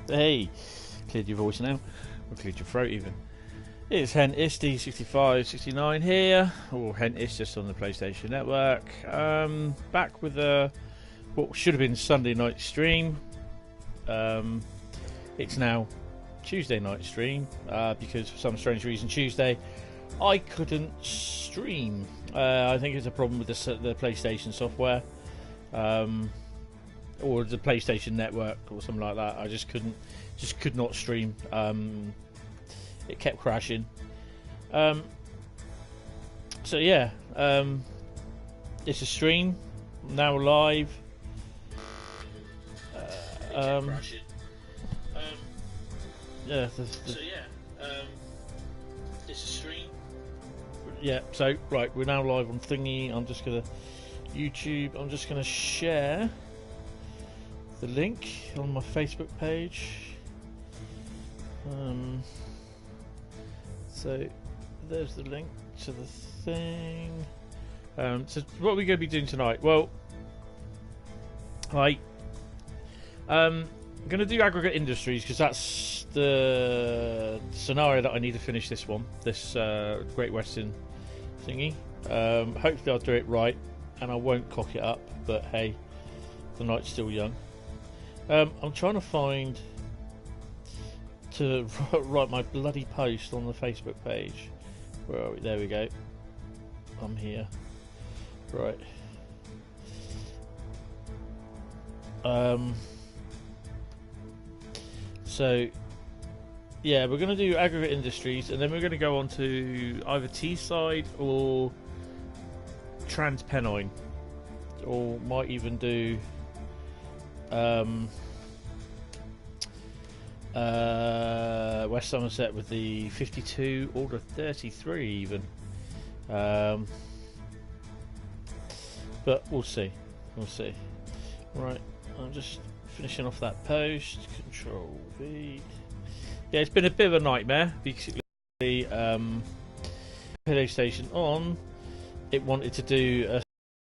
Hey, cleared your voice now. Or cleared your throat even. It's Hentis D6569 here, or Hentis just on the PlayStation Network. Back with what should have been Sunday night stream. It's now Tuesday night stream because for some strange reason Tuesday I couldn't stream. I think it's a problem with the PlayStation software. Or the PlayStation Network or something like that. I just could not stream. It kept crashing. So yeah, it's a stream now live. Yeah. It's a stream. Yeah. So right, we're now live on Thingy. I'm just gonna YouTube. I'm just gonna share the link on my Facebook page. So there's the link to the thing. So what are we going to be doing tonight? Well, I'm going to do Aggregate Industries because that's the scenario that I need to finish this one, this Great Western thingy. Hopefully I'll do it right and I won't cock it up, but hey, the night's still young. I'm trying to find to write my bloody post on the Facebook page. Where are we? There we go. I'm here. Right. So yeah, we're going to do Aggregate Industries, and then we're going to go on to either Teeside or Trans Pennine, or might even do West Somerset with the 52 or the 33 even. But we'll see. Right, I'm just finishing off that post. Control V. Yeah, it's been a bit of a nightmare because PlayStation on it wanted to do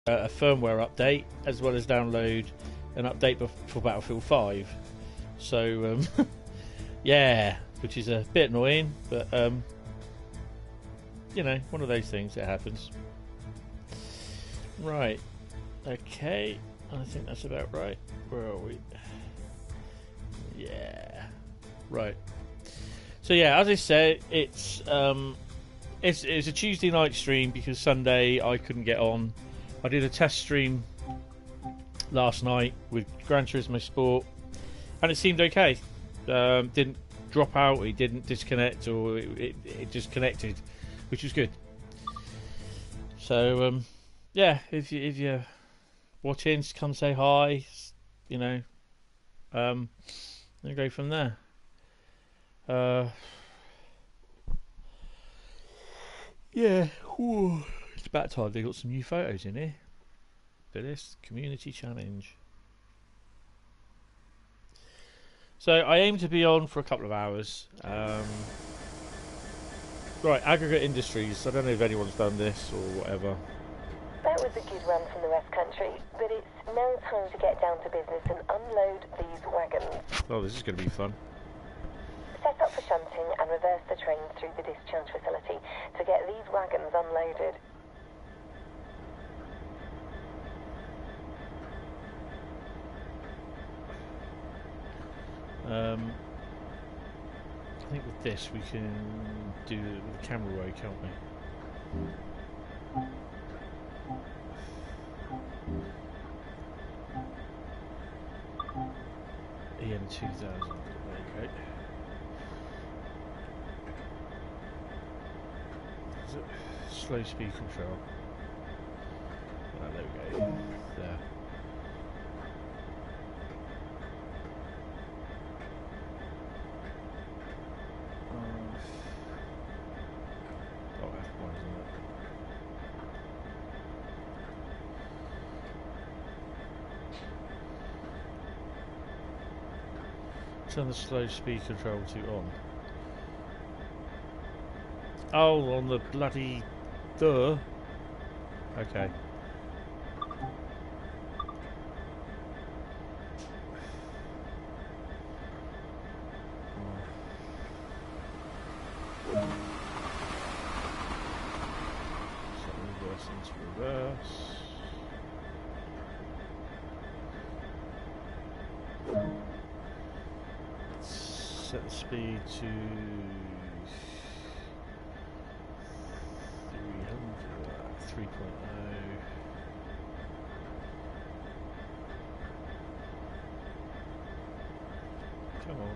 a firmware update as well as download an update for Battlefield 5. So yeah, which is a bit annoying, but you know, one of those things that happens. Right, okay, I think that's about right. Where are we? Yeah, right. So yeah, as I said, it's a Tuesday night stream because Sunday I couldn't get on. I did a test stream last night with Gran Turismo Sport, and it seemed okay. Didn't drop out, it didn't disconnect, or it just connected, which was good. So yeah, if you're watching, come say hi, you know, and go from there. Yeah, whew. It's about time they got some new photos in here for this community challenge. So I aim to be on for a couple of hours. Right, Aggregate Industries. I don't know if anyone's done this or whatever. That was a good run from the West Country, but it's now time to get down to business and unload these wagons. Oh, this is going to be fun. Set up for shunting and reverse the train through the discharge facility to get these wagons unloaded. I think with this we can do the camera roll, can't we? EM2000, there you go. Is it slow speed control? Oh, there we go. There. Turn the slow speed control to on. Oh, on the bloody duh. Okay. set the speed to 300, 3.0. Come on.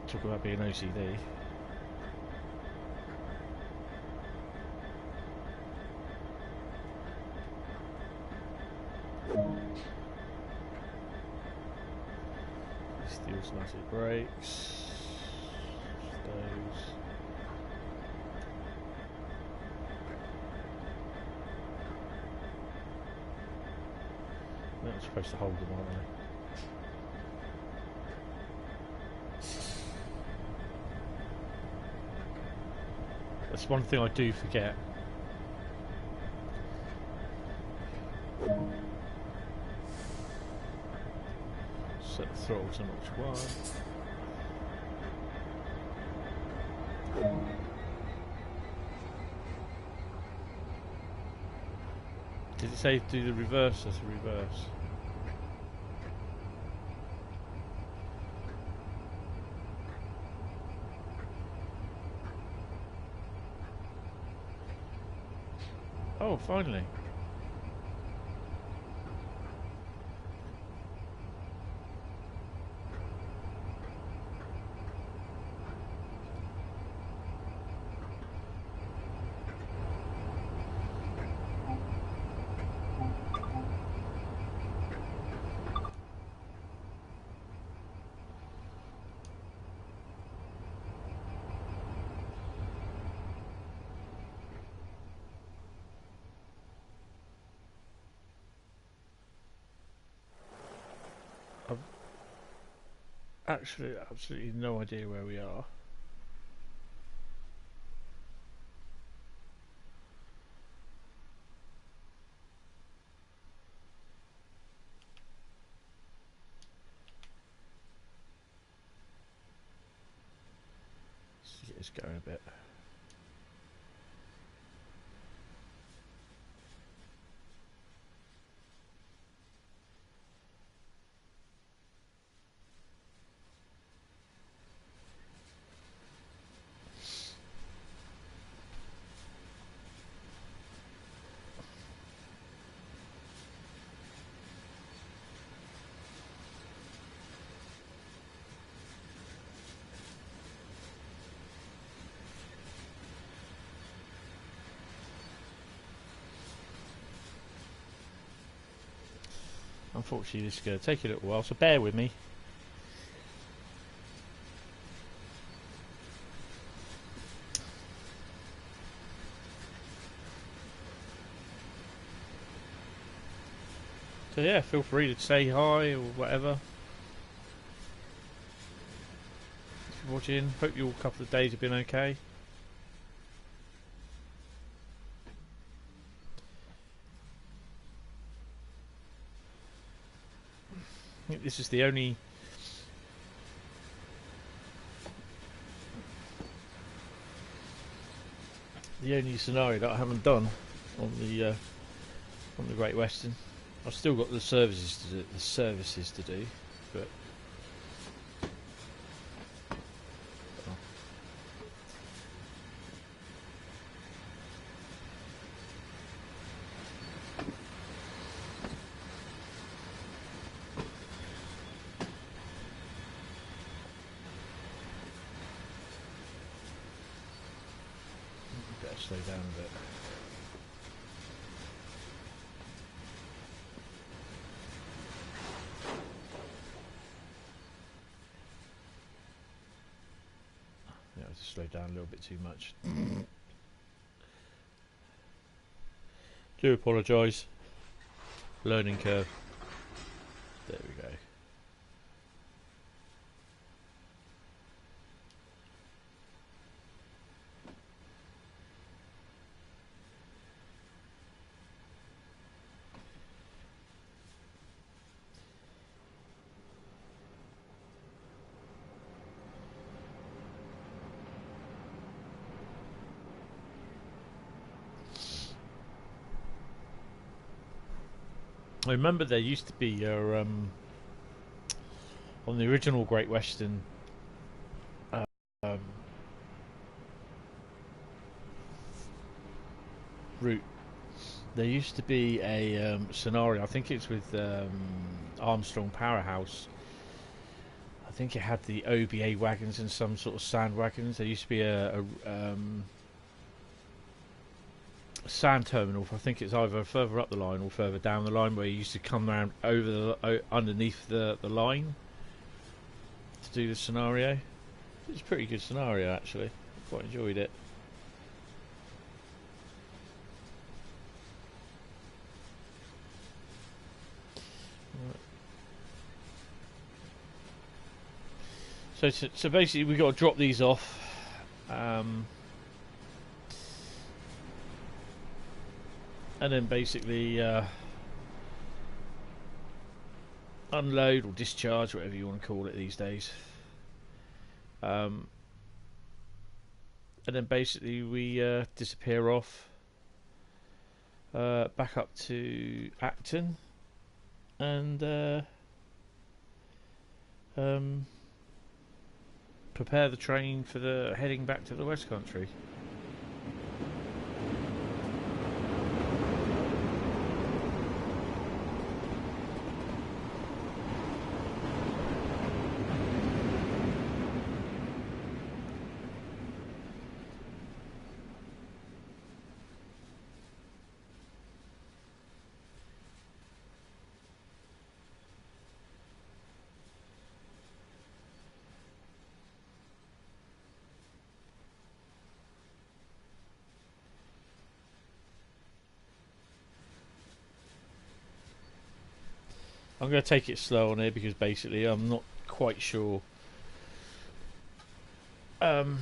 Talk about being OCD. It's the automatic brakes. Those. That was supposed to hold them, aren't they? That's one thing I do forget. Set the throttle to notch 1. Did it say do the reverse as a reverse? Oh, finally. Actually, absolutely no idea where we are. Let's get this going a bit. Unfortunately, this is going to take a little while, so bear with me. So yeah, feel free to say hi or whatever. If you're watching, hope your couple of days have been okay. I think this is the only scenario that I haven't done on the Great Western. I've still got the services to do, but better slow down a bit. Slow down a little bit too much. Do apologise. Learning curve. There we go. I remember there used to be on the original Great Western um, route. There used to be a scenario. I think it's with Armstrong Powerhouse. I think it had the OBA wagons and some sort of sand wagons. There used to be a sand terminal. I think it's either further up the line or further down the line, where you used to come around over underneath the line to do the scenario. It's a pretty good scenario, actually. I quite enjoyed it. So basically, we've got to drop these off. And then basically unload or discharge, whatever you want to call it these days. And then basically we disappear off back up to Acton and prepare the train for the heading back to the West Country. I'm going to take it slow on here because basically I'm not quite sure how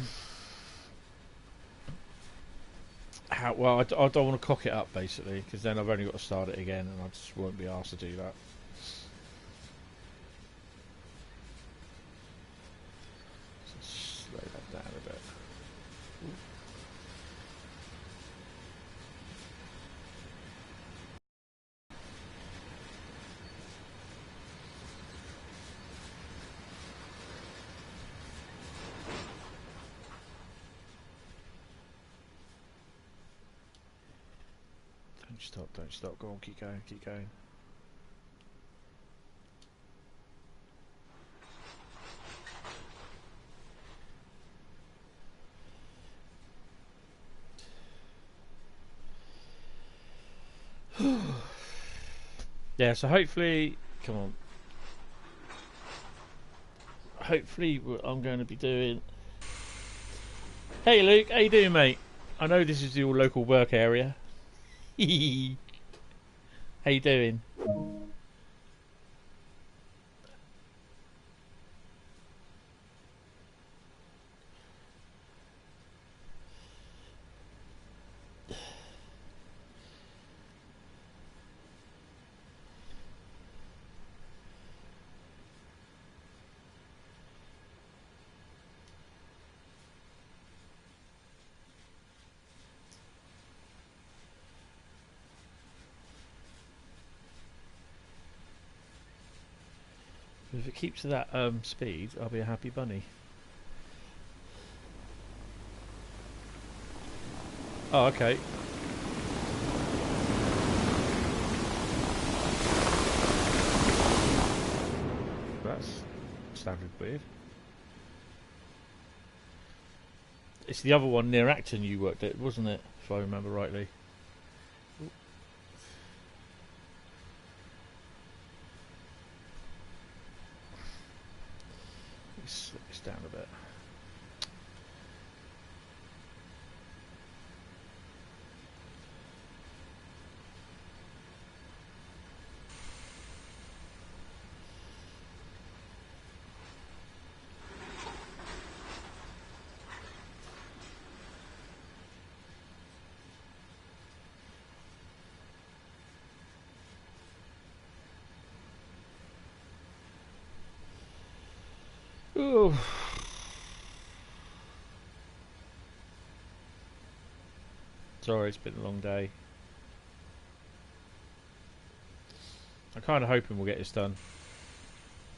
well. I don't want to cock it up basically, because then I've only got to start it again and I just won't be asked to do that. So slow that down a bit. Don't stop, go on, keep going, keep going. Yeah, so hopefully, come on. Hopefully what I'm going to be doing. Hey Luke, how you doing, mate? I know this is your local work area. How you doing? If it keeps to that speed, I'll be a happy bunny. Oh, okay. That's sounded weird. It's the other one near Acton you worked at, wasn't it? If I remember rightly. Let's slow this down a bit. Ooh. Sorry, it's been a long day. I'm kind of hoping we'll get this done.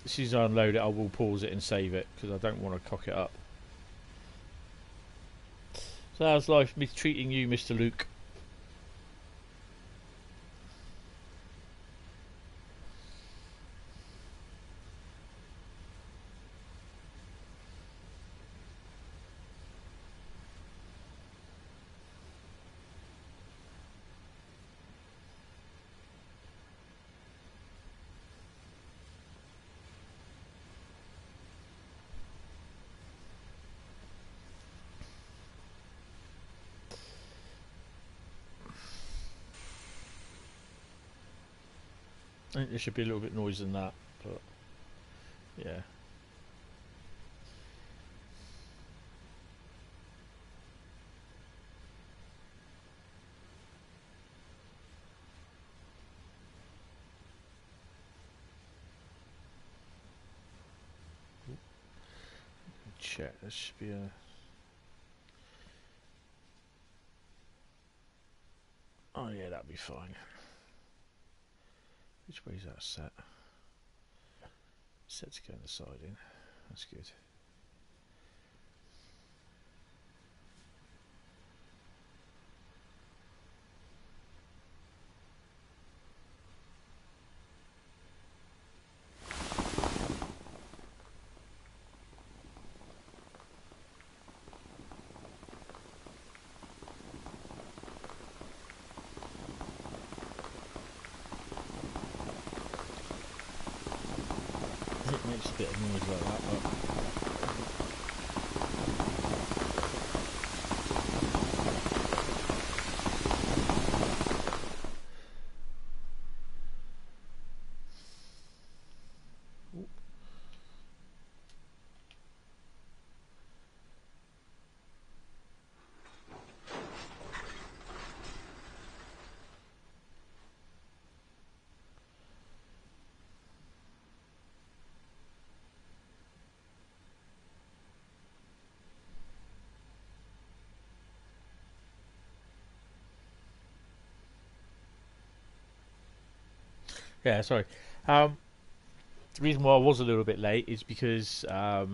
As soon as I unload it, I will pause it and save it because I don't want to cock it up. So how's life treating you, Mr. Luke? I think there should be a little bit noise in that, but yeah. Check, there should be a... Oh yeah, that'll be fine. Which way is that set? Set to go on the siding. That's good. It makes a bit of noise like that, but... Yeah, sorry. The reason why I was a little bit late is because I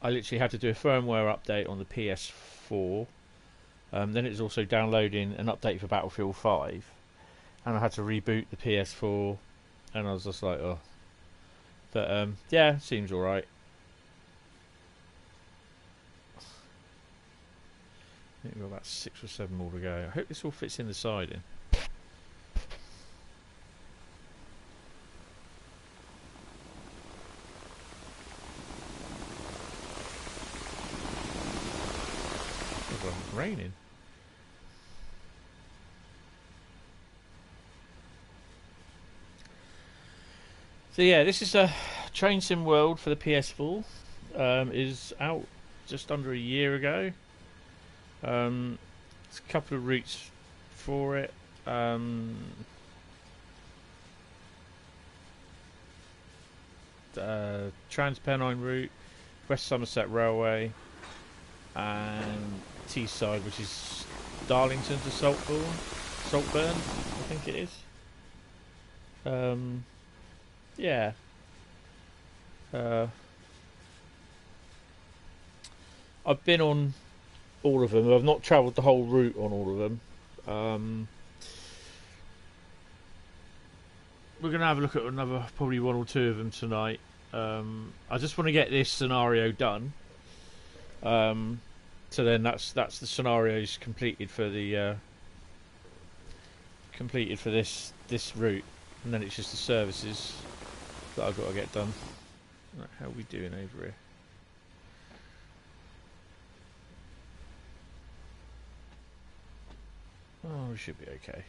literally had to do a firmware update on the PS4. Then it was also downloading an update for Battlefield 5, and I had to reboot the PS4, and I was just like, oh. But yeah, seems alright. I think we've got about 6 or 7 more to go. I hope this all fits in the siding. It's raining. So yeah, this is a Train Sim World for the PS4. Is out just under a year ago. There's a couple of routes for it. Trans Pennine route, West Somerset Railway, and Teeside, which is Darlington to Saltburn, I think it is. Yeah. I've been on all of them. I've not travelled the whole route on all of them. We're going to have a look at another, probably 1 or 2 of them tonight. I just want to get this scenario done. So then that's the scenarios completed for the this route, and then it's just the services that I've got to get done. Right, how are we doing over here? Oh, we should be okay.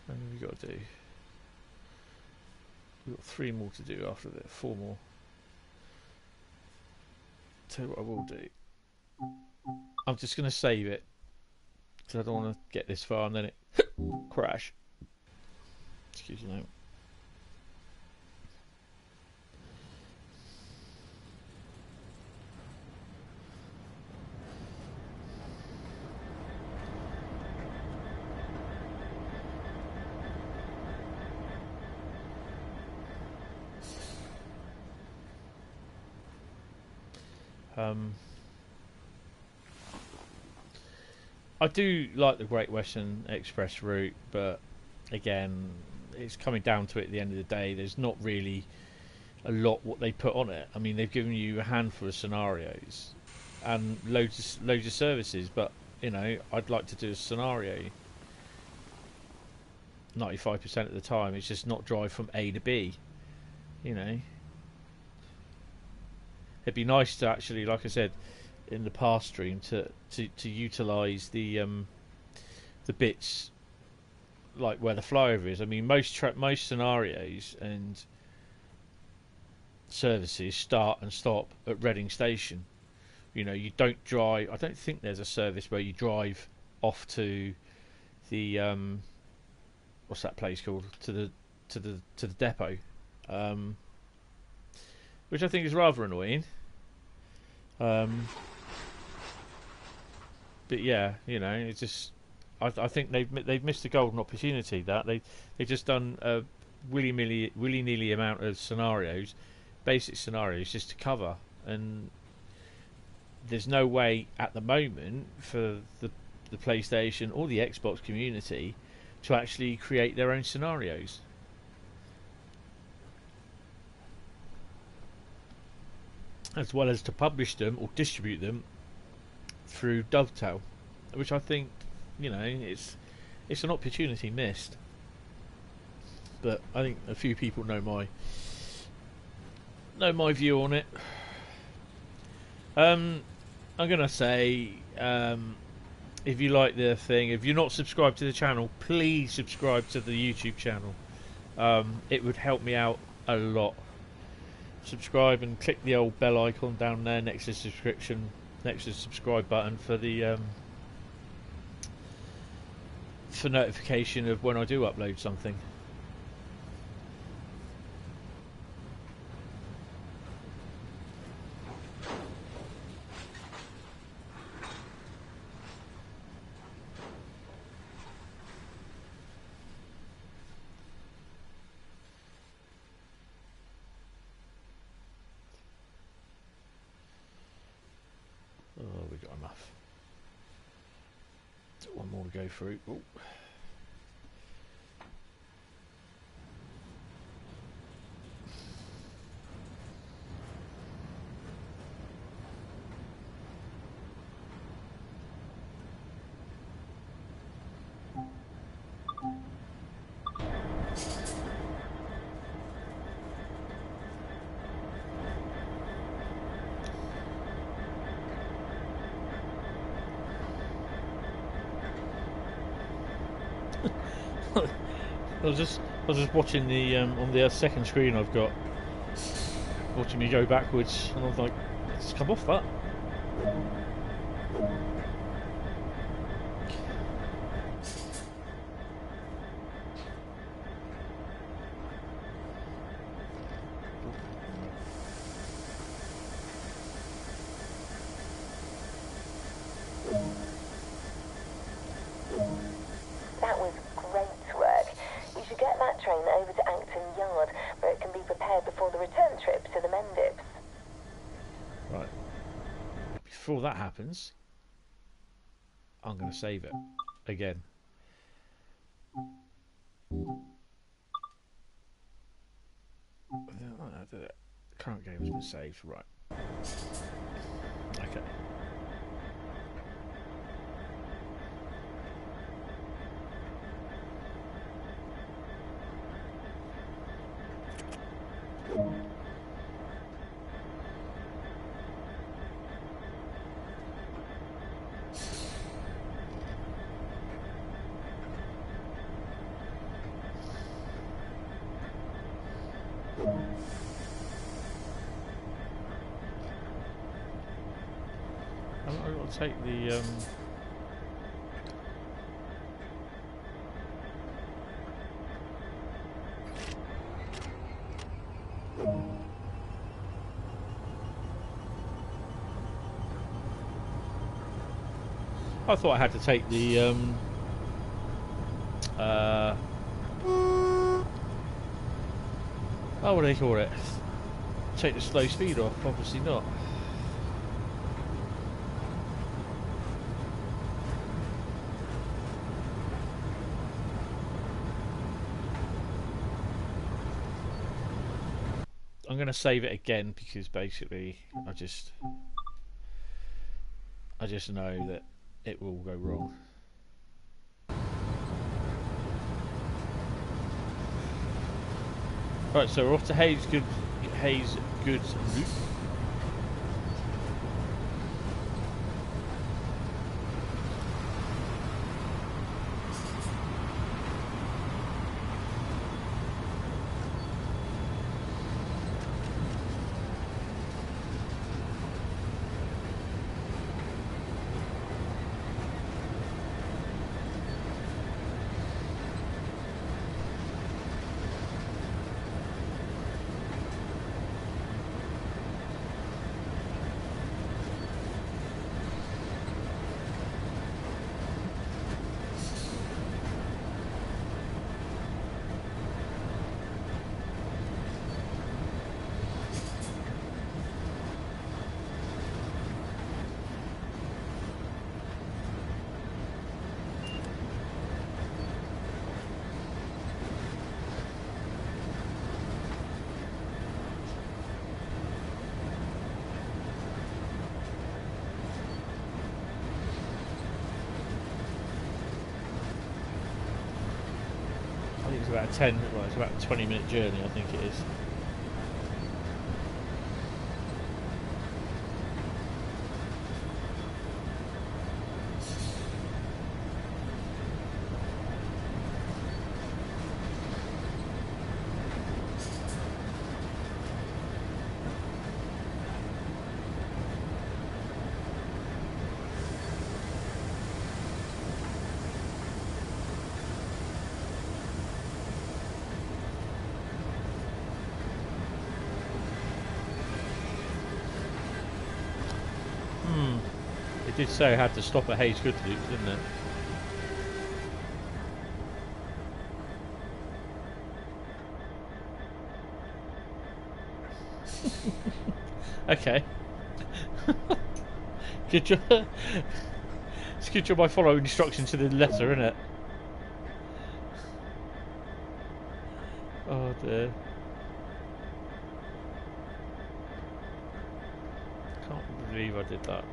How many have we got to do? We've got 3 more to do after that, 4 more. Tell you what I will do. I'm just going to save it, because I don't want to get this far and then it crash. Excuse me. I do like the Great Western Express route, but again, it's coming down to it at the end of the day. There's not really a lot what they put on it. I mean, they've given you a handful of scenarios and loads of services, but you know, I'd like to do a scenario 95% of the time. It's just not drive from A to B. You know, it'd be nice to actually, like I said in the past stream, to utilise the bits like where the flyover is. I mean, most scenarios and services start and stop at Reading Station. You know, you don't drive. I don't think there's a service where you drive off to the what's that place called, to the depot, which I think is rather annoying. But yeah, you know, it's just I think they've missed a golden opportunity. That they've just done a willy nilly amount of scenarios, basic scenarios, just to cover, and there's no way at the moment for the PlayStation or the Xbox community to actually create their own scenarios. As well as to publish them or distribute them through Dovetail, which I think, you know, it's an opportunity missed. But I think a few people know my view on it. I'm gonna say, if you like the thing, if you're not subscribed to the channel, please subscribe to the YouTube channel. It would help me out a lot. Subscribe and click the old bell icon down there next to subscription, next to the subscribe button for the for notification of when I do upload something. Oh, we got enough. One more to go through. Ooh. I was just watching the on the second screen I've got, watching me go backwards, and I was like, let's come off that. Before that happens, I'm going to save it again. The current game has been saved, right? Okay. I'll take the I thought I had to take the oh, what do they call it? Take the slow speed off. Obviously not. I'm going to save it again because basically I just know that it will go wrong. Right, so we're off to Hayes Goods Route. I think it's about it's about a 20-minute journey, I think it is. It did say I had to stop at Hayes Goods Loop, didn't it? Okay. Good job. It's a good job I follow instructions to the letter, isn't it? Oh dear. Can't believe I did that.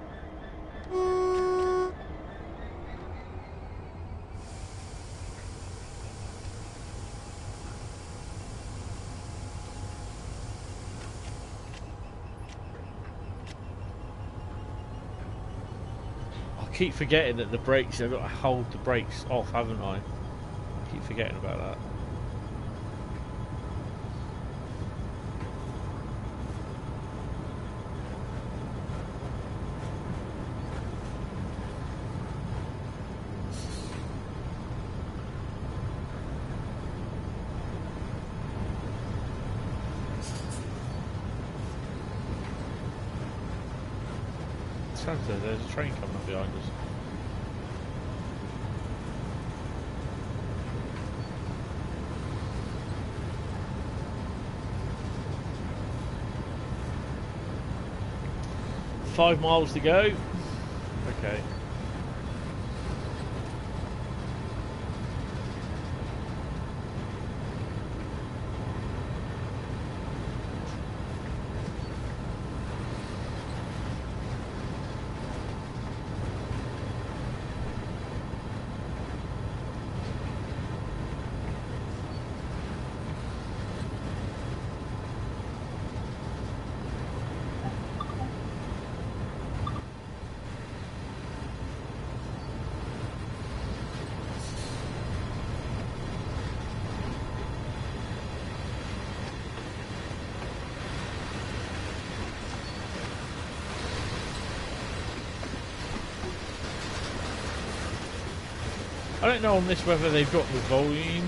I keep forgetting that the brakes, I've got to hold the brakes off, haven't I? I keep forgetting about that. Sounds like there's a train coming up behind us. Five miles to go. Okay. I don't know on this whether they've got the volume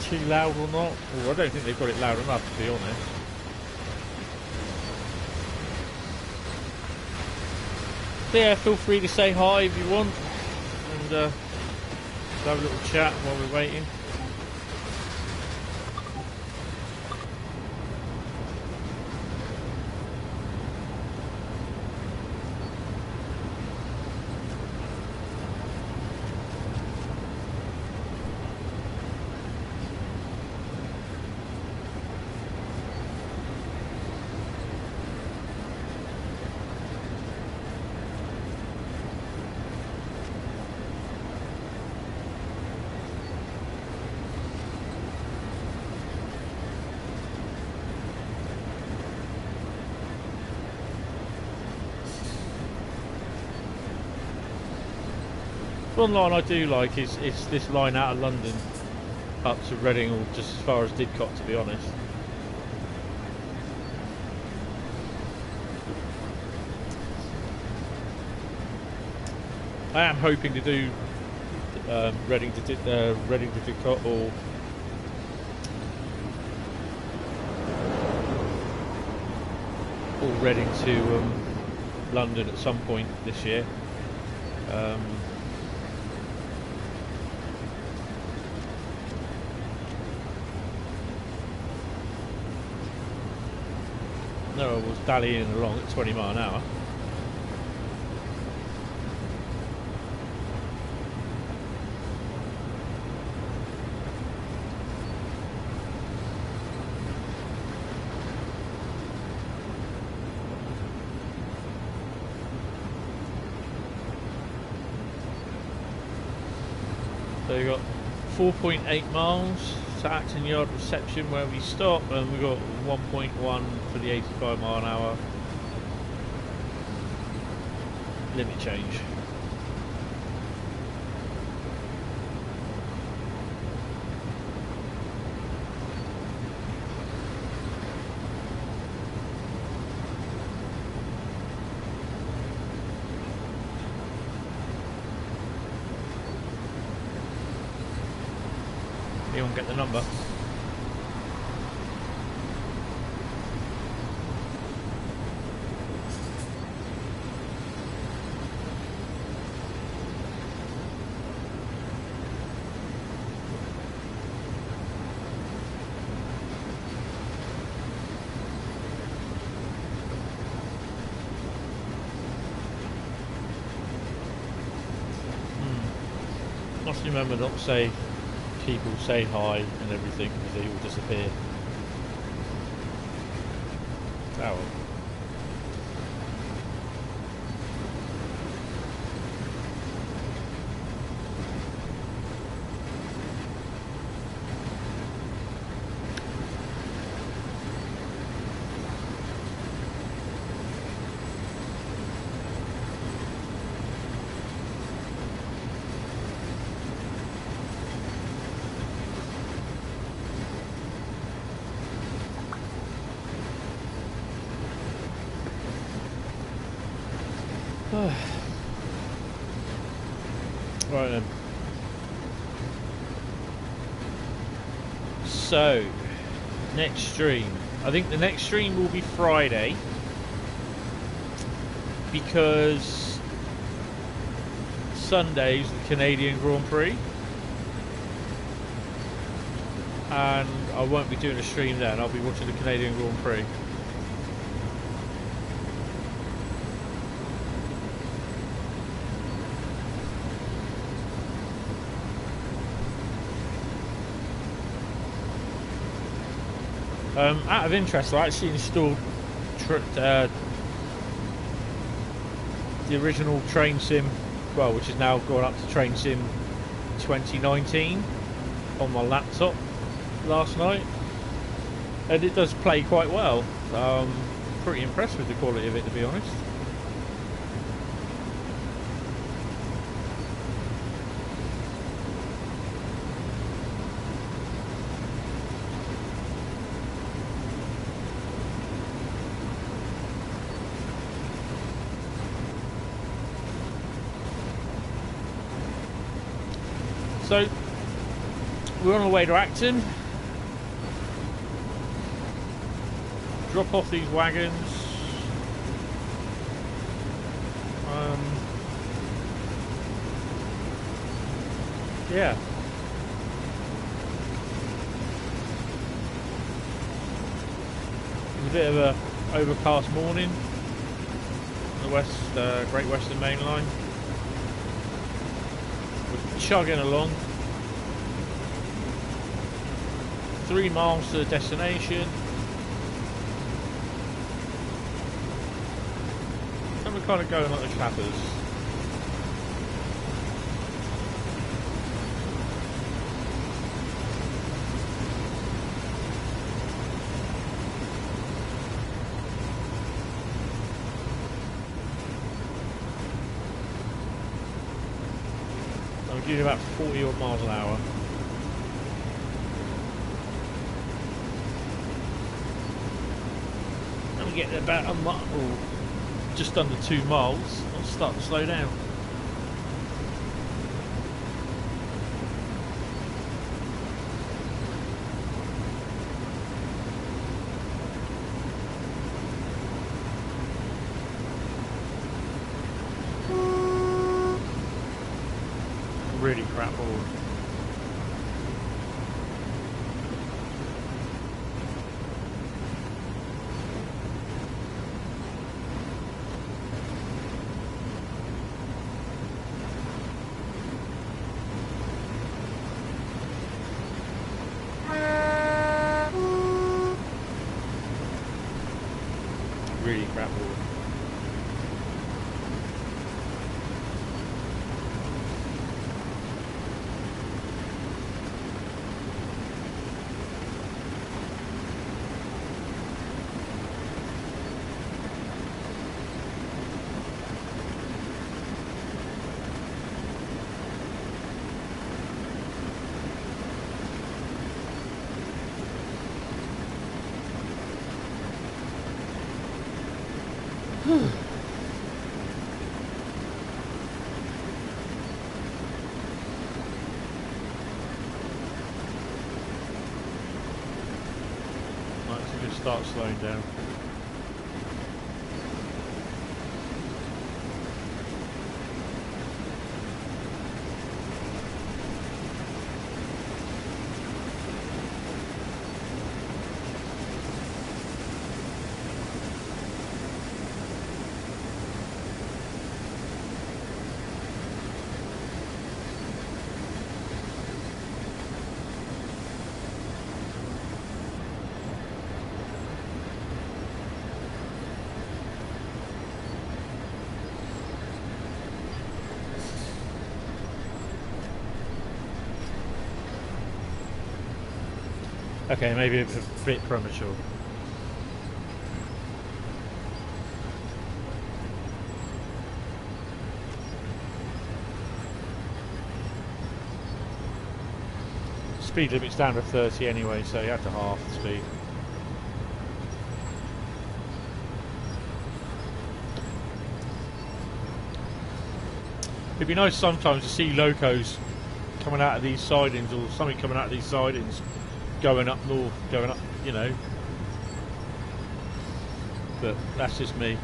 too loud or not. Or I don't think they've got it loud enough, to be honest. So yeah, feel free to say hi if you want, and have a little chat while we're waiting. One line I do like is this line out of London up to Reading, or just as far as Didcot, to be honest. I am hoping to do Reading to Didcot, or Reading to London at some point this year. No, I was dallying along at 20 mile an hour. So we've got 4.8 miles to Acton Yard reception where we stop, and we've got 1.1 for the 85 mile an hour limit change. Anyone get the number? Must remember not to say people say hi and everything, because they all disappear. Oh well. Right then. So, next stream. I think the next stream will be Friday, because Sunday's the Canadian Grand Prix, and I won't be doing a stream then. I'll be watching the Canadian Grand Prix. Out of interest, I actually installed the original Train Sim, well, which is now gone up to Train Sim 2019 on my laptop last night, and it does play quite well. Pretty impressed with the quality of it, to be honest. So, we're on our way to Acton. Drop off these wagons. Yeah. It's a bit of a overcast morning on the Great Western Main Line. Chugging along, 3 miles to the destination, and we're kind of going like the clappers. doing about 40 odd miles an hour. And we get about a mile, or just under 2 miles, I'll start to slow down. Really crap board. Really crap board. Right, so we can start slowing down. Okay, maybe a bit premature. Speed limit's down to 30 anyway, so you have to half the speed. It'd be nice sometimes to see locos coming out of these sidings, or something coming out of these sidings, going up north, going up, you know. But that's just me.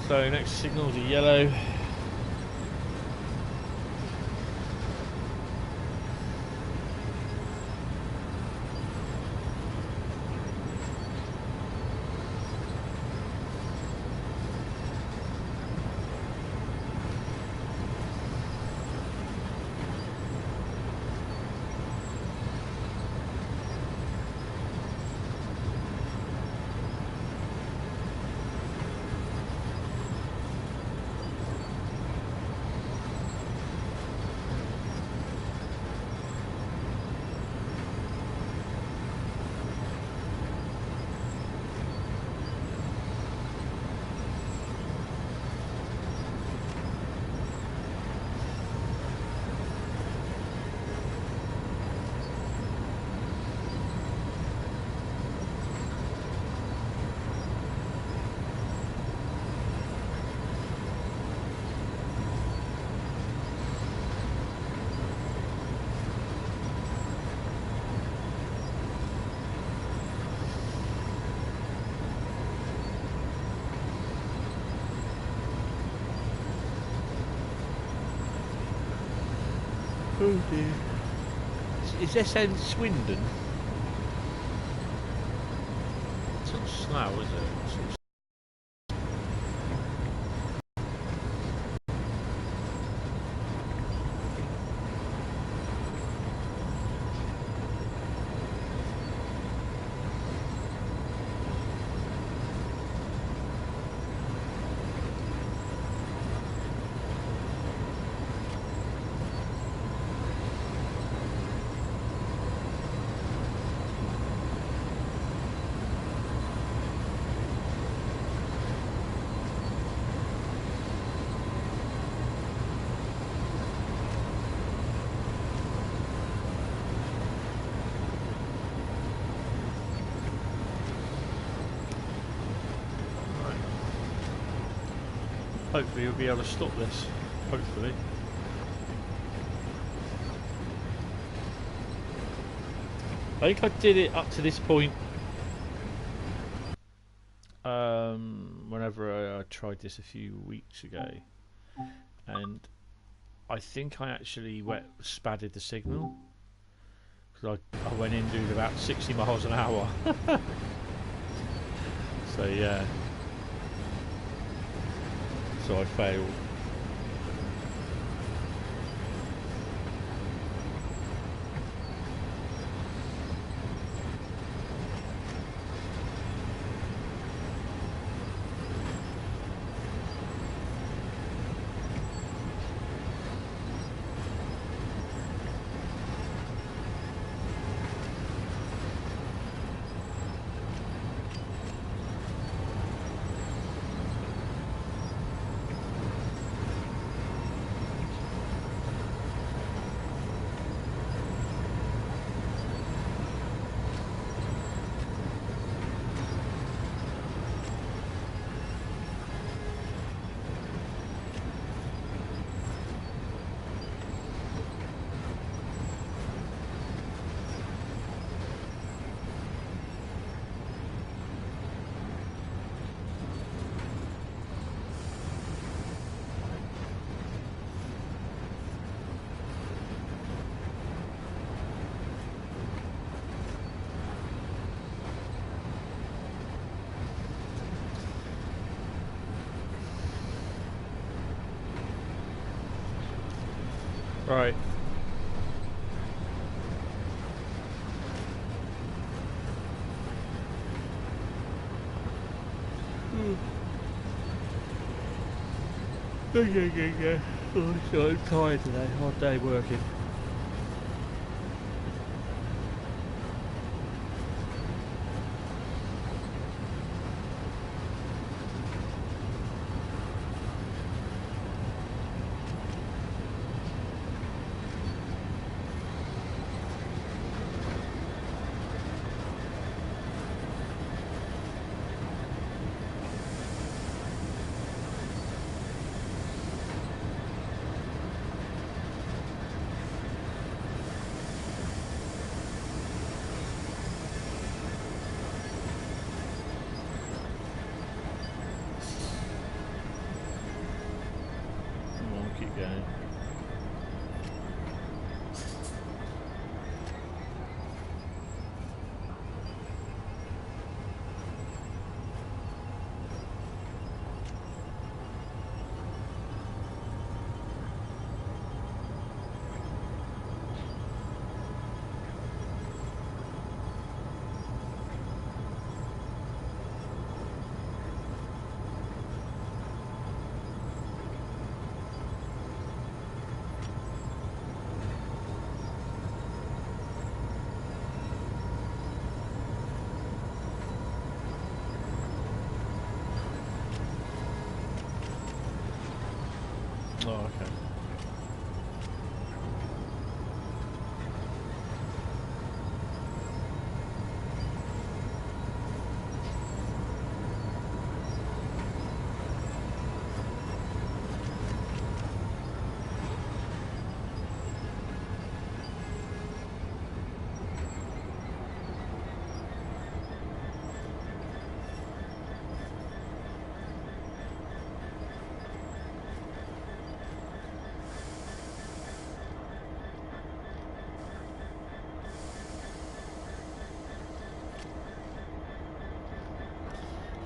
So next signals are yellow. Oh dear. Is this end Swindon? It's not snow, is it? hopefully we'll be able to stop this. Hopefully. I think I did it up to this point. Whenever I tried this a few weeks ago, and I think I actually spadded the signal because I went in doing about 60 miles an hour. So yeah, so I failed. Right. Yeah. Oh, so I'm tired today. Hard day working. Keep going. Oh, okay.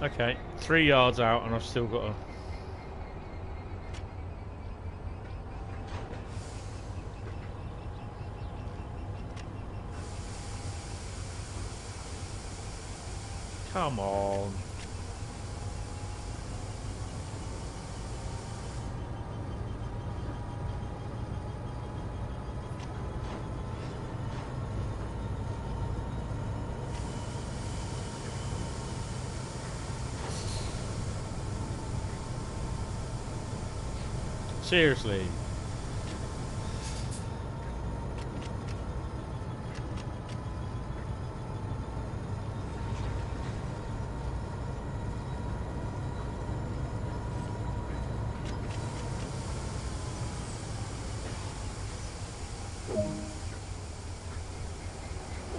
Okay, 3 yards out, and I've still got a. Come on. Seriously.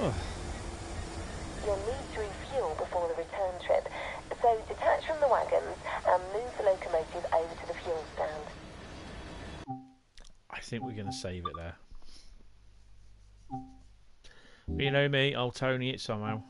Oh. You'll need to refuel before the return trip, so detach from the wagons and move the locomotive over to the fuel stand. I think we're going to save it there. But you know me, I'll Tony it somehow.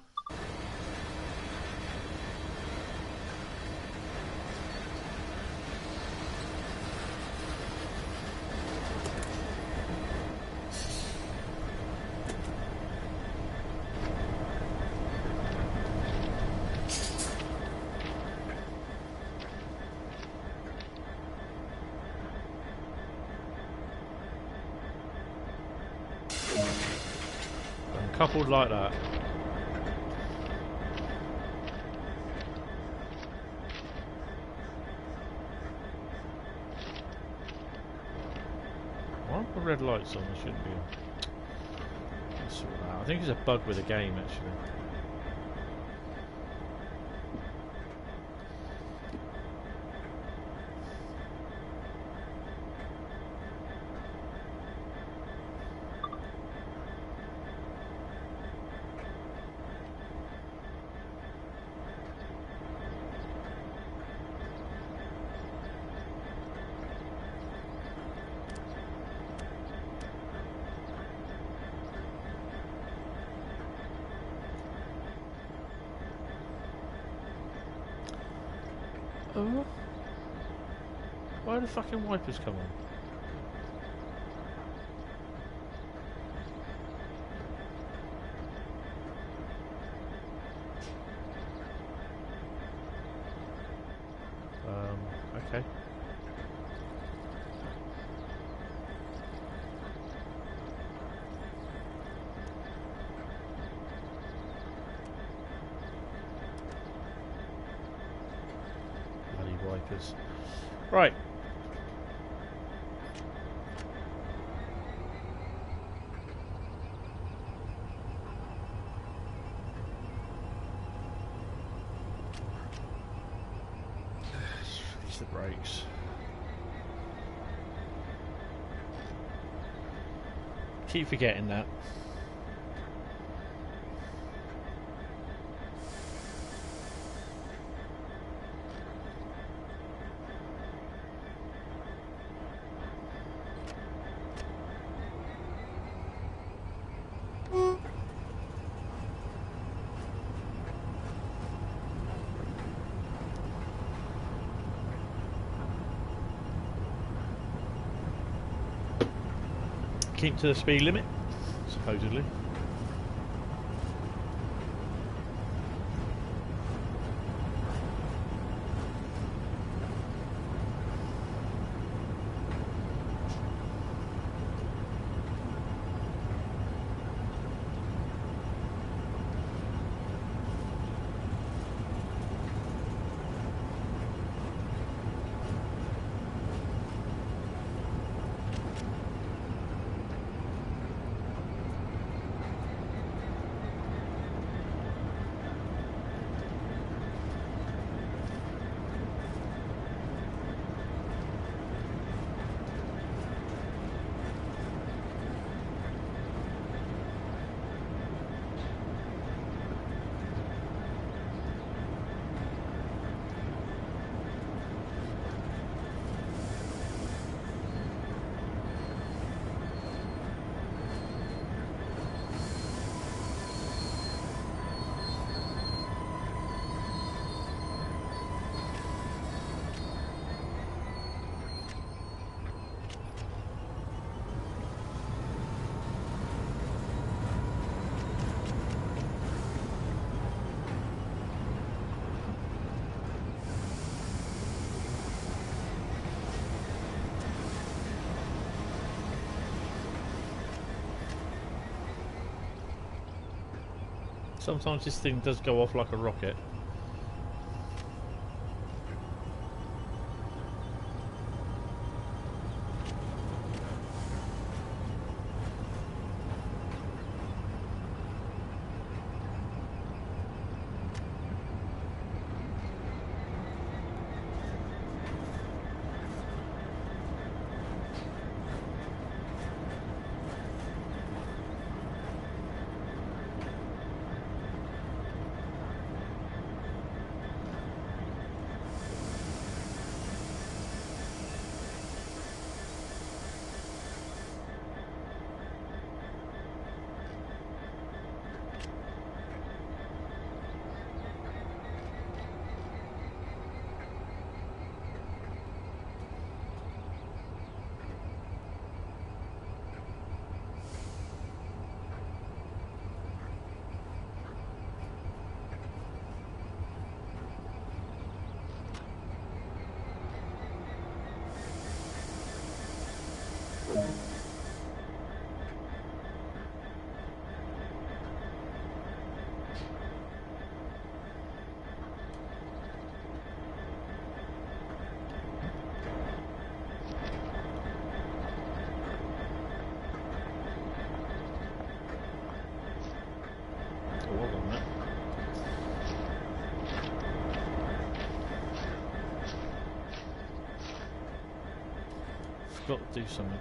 Coupled like that. Why aren't the red lights on? They shouldn't be on. Let's sort that out. I think it's a bug with the game actually. Oh. Why do the fucking wipers come on? Okay. Wipers. Right. Release the brakes. Keep forgetting that. Keep to the speed limit, supposedly. Sometimes this thing does go off like a rocket. Oh, hold on a minute. Forgot to do something.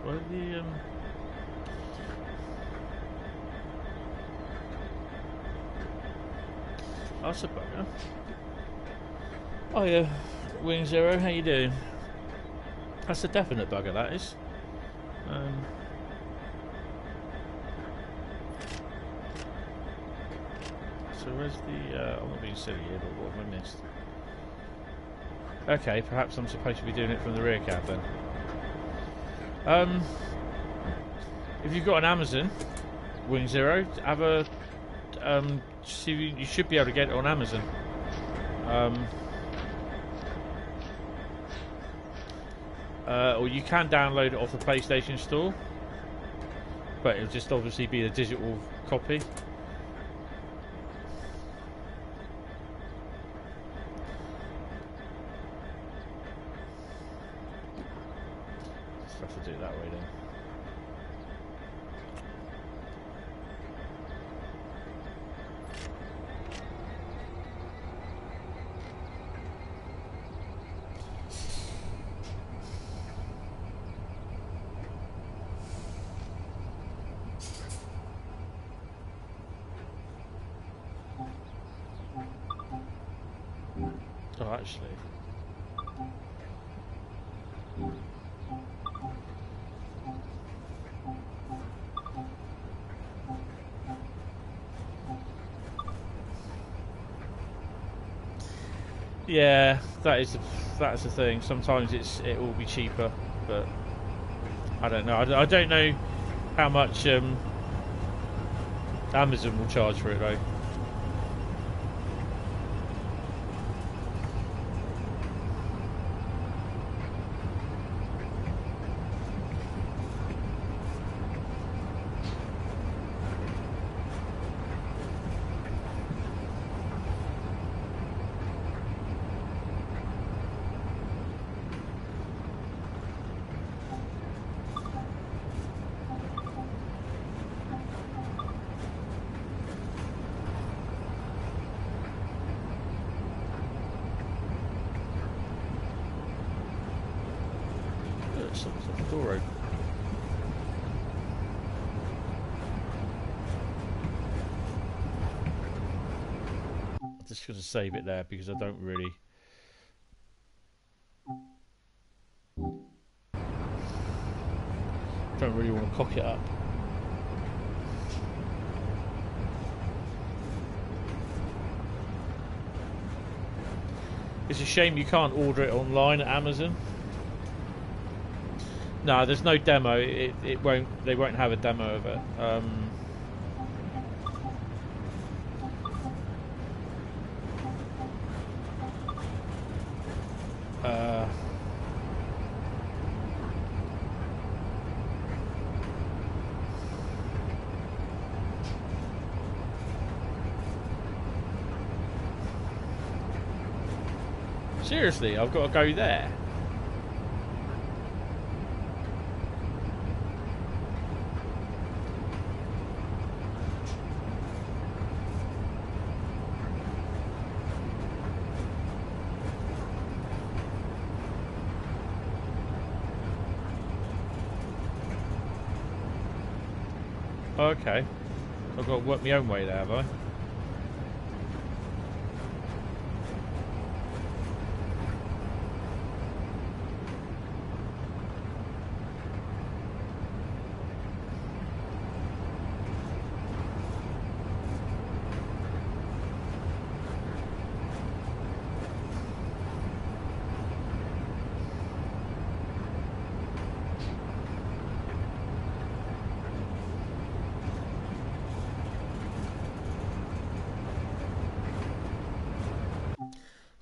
Where the that's a bugger. Oh yeah, Wing Zero, how you doing? That's a definite bugger, that is. So where's the? I'm not being silly here, but what have I missed? Okay, perhaps I'm supposed to be doing it from the rear cab then. If you've got an Amazon, Wing Zero, have a see, you should be able to get it on Amazon. Or you can download it off the PlayStation Store, but it'll just obviously be a digital copy. Just have to do it that way then. Oh, actually. Yeah, that's the thing. Sometimes it will be cheaper, but I don't know. I don't know how much Amazon will charge for it though. Something's off the door open. I'm just going to save it there because I don't really want to cock it up. It's a shame you can't order it online at Amazon. No, there's no demo. It won't. They won't have a demo of it. Seriously, I've got to go there. Oh, okay. So I've got to work my own way there, have I?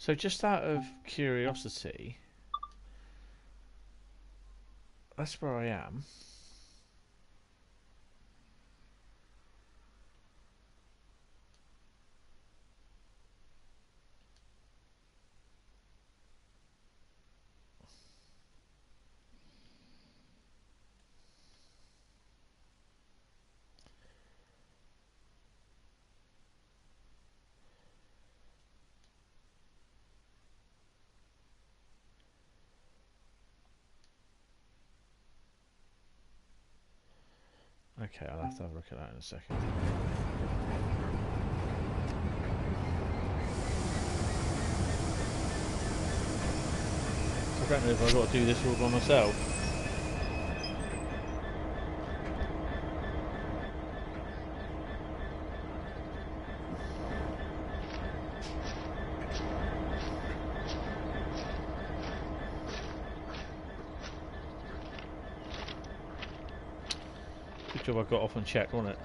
So just out of curiosity, that's where I am. Okay, I'll have to have a look at that in a second. I don't know if I've got to do this all by myself. Good job I got off and checked, wasn't it?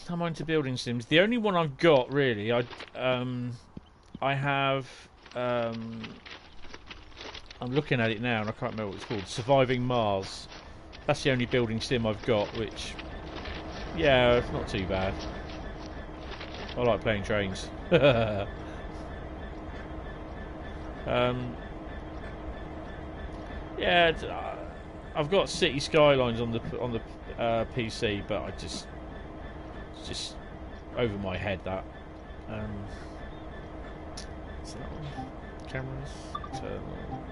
I'm into building sims. The only one I've got really, I have. I'm looking at it now and I can't remember what it's called. Surviving Mars. That's the only building sim I've got, which, yeah, it's not too bad. I like playing trains. Yeah, I've got City Skylines on the PC, but it's just over my head that. What's that one? Cameras, internal.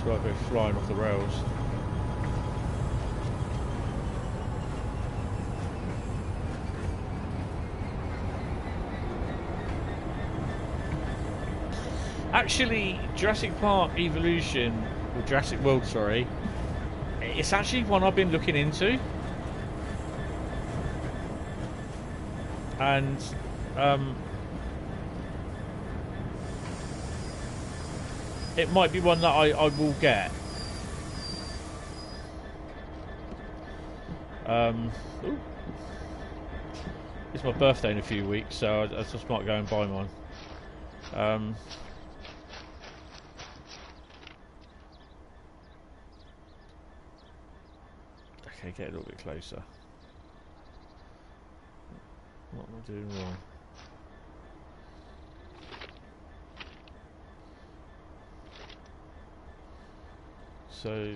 Like they're flying off the rails. Actually, Jurassic Park Evolution, or Jurassic World, sorry, it's actually one I've been looking into, and it might be one that I will get. Ooh. It's my birthday in a few weeks, so I just might go and buy mine. Okay, get a little bit closer. What am I doing wrong? So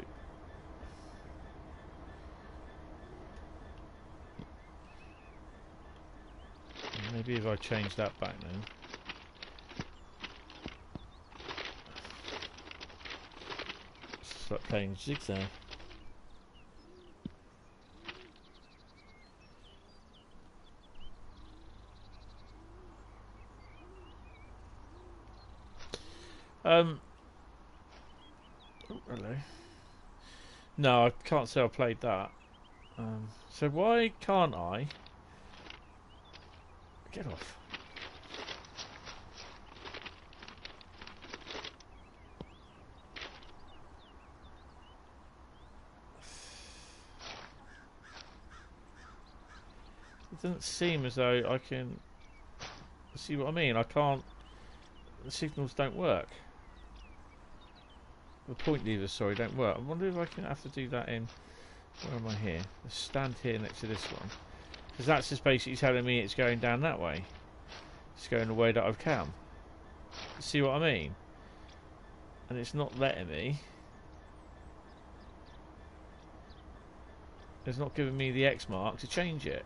maybe if I change that back then. It's like playing zigzag. Oh, hello. No, I can't say I played that. So why can't I get off? It doesn't seem as though I can... See what I mean? I can't... The signals don't work. The point levers, sorry, don't work. I wonder if I can have to do that in... Where am I here? Let's stand here next to this one. Because that's just basically telling me it's going down that way. It's going the way that I've come. See what I mean? And it's not letting me. It's not giving me the X mark to change it.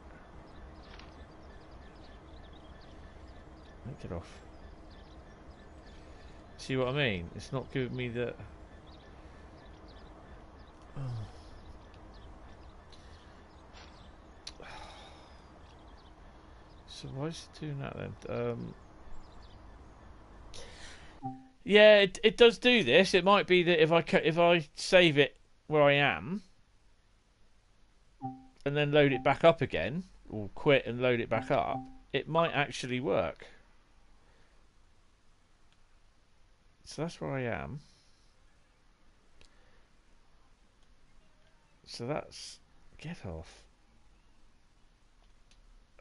Make it off. See what I mean? It's not giving me the... Oh. So why is it doing that then? Yeah, it does do this. It might be that if I save it where I am and then load it back up again, or quit and load it back up, it might actually work. So that's where I am. So that's... Get off.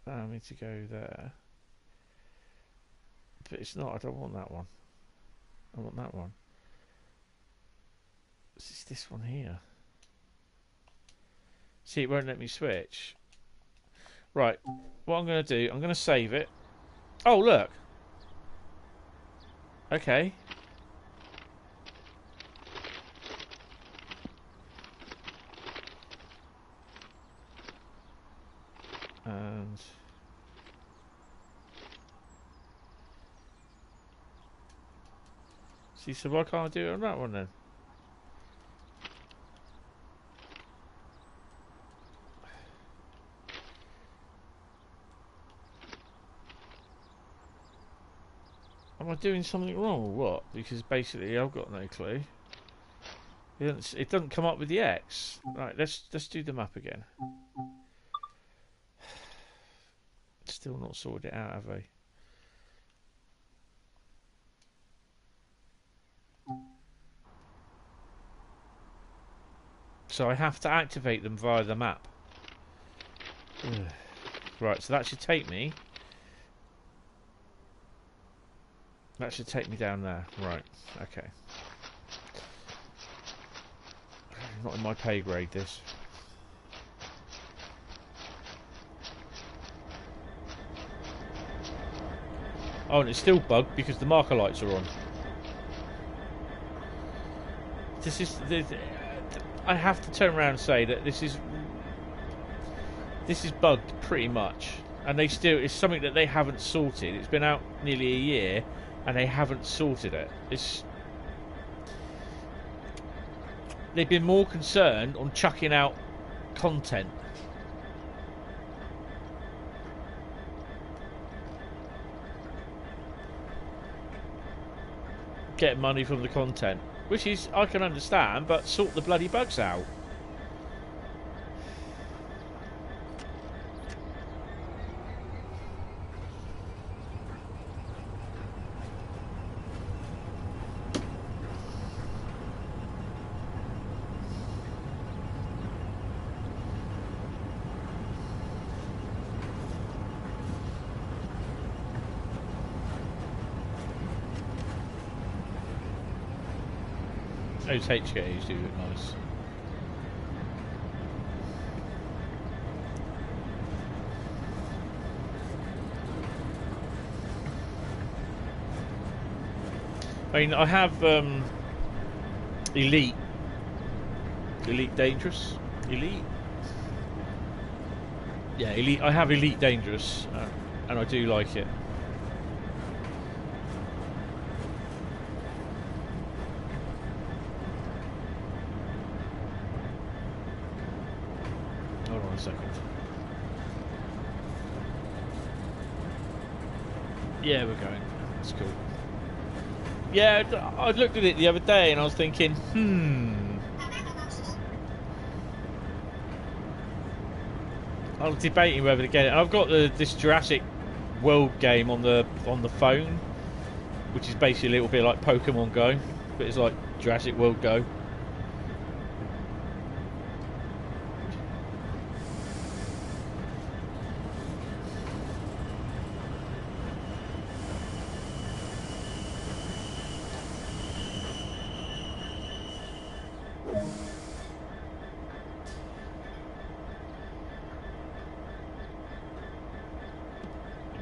I need to go there. But it's not. I don't want that one. I want that one. It's this one here. See, it won't let me switch. Right. What I'm going to do, I'm going to save it. Oh, look. Okay. And... See, so why can't I do it on that one then? Am I doing something wrong or what? Because basically I've got no clue. It doesn't come up with the X. Right, let's do the map again. Still not sorted it out, have they? So I have to activate them via the map. Right, so that should take me. That should take me down there. Right, okay. Not in my pay grade, this. Oh, and it's still bugged because the marker lights are on. This is... I have to turn around and say that this is bugged pretty much, and they still, it's something that they haven't sorted. It's been out nearly a year and they haven't sorted it. They've been more concerned on chucking out content. Get money from the content. Which is, I can understand, but sort the bloody bugs out. Those HKs do look nice. I mean, I have Elite Dangerous. Elite? Yeah, Elite. I have Elite Dangerous, and I do like it. Hold on a second. Yeah, we're going. That's cool. Yeah, I looked at it the other day and I was thinking, I was debating whether to get it. And I've got this Jurassic World game on the phone, which is basically a little bit like Pokemon Go, but it's like Jurassic World Go.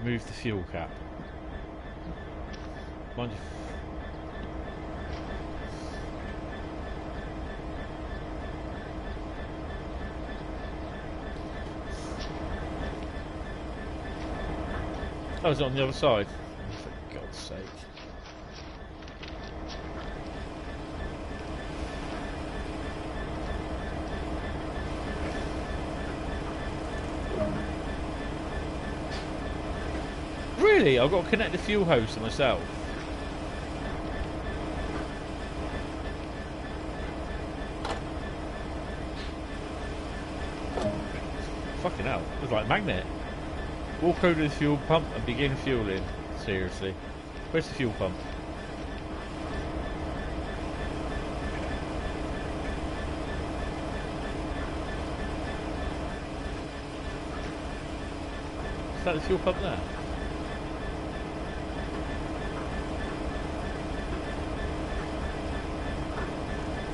remove the fuel cap. Mind you. Oh, is it on the other side? For God's sake. Really? I've got to connect the fuel hose to myself. Fucking hell. It's like a magnet. Walk over to the fuel pump and begin fueling. Seriously. Where's the fuel pump? Is that the fuel pump there?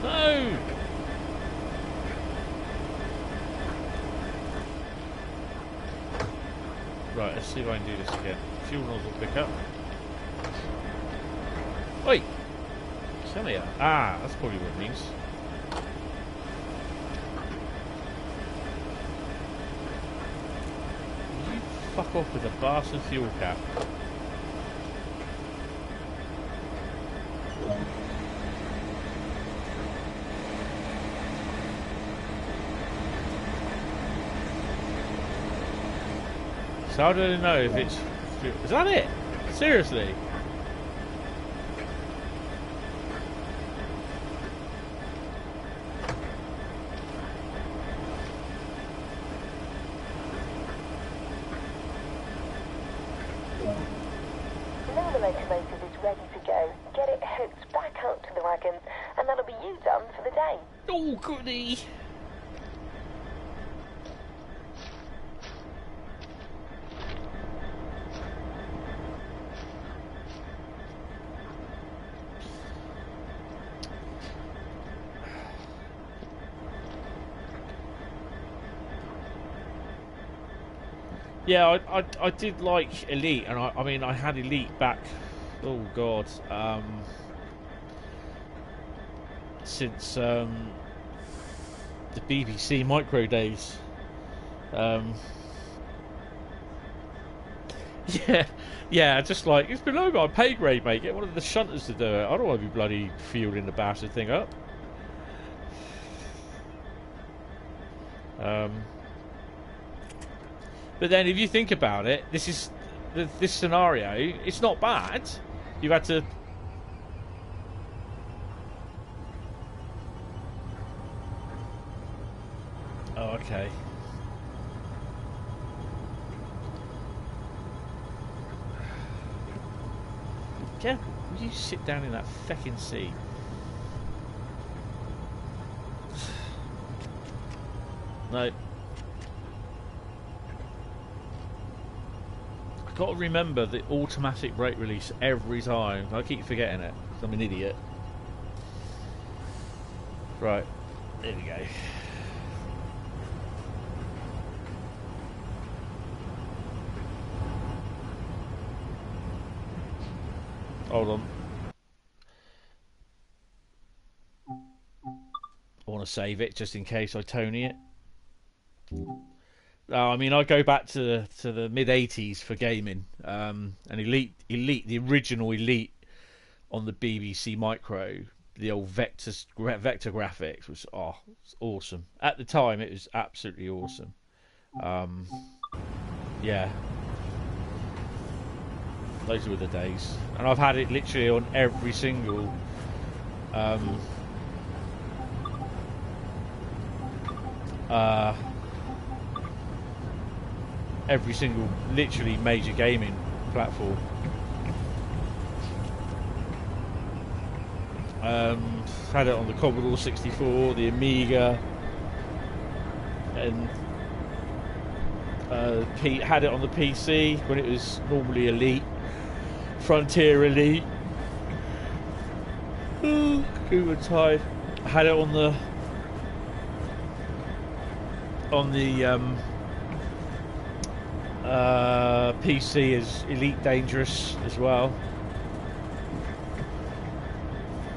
No! Right, let's see if I can do this again. Fuel nozzle pick up. Oi! Come here. Ah, that's probably what it means. You fuck off with a bastard fuel cap. So how do I know if it's... Is that it? Seriously? Now the locomotive is ready to go. Get it hooked back up to the wagons, and that'll be you done for the day. Oh, goody! Yeah, I did like Elite, and I mean I had Elite back. Oh God, since the BBC Micro days. Yeah, just like it's below my pay grade, mate. Get one of the shunters to do it. I don't want to be bloody fueling the bastard thing up. But then, if you think about it, this scenario. It's not bad. You've had to. Oh, okay. Jeff, will you sit down in that feckin' seat? No. Got to remember the automatic brake release every time. I keep forgetting it because I'm an idiot. Right, there we go. Hold on. I want to save it just in case I Tony it. I mean, I go back to the mid '80s for gaming, and Elite, the original Elite on the BBC Micro, the old vector graphics was it's awesome. At the time, it was absolutely awesome. Yeah, those were the days, and I've had it literally on every single. Every single, literally, major gaming platform. Had it on the Commodore 64, the Amiga, and had it on the PC when it was normally Elite, Frontier Elite. Oh, Cougar Tide. I had it on the PC is Elite Dangerous as well,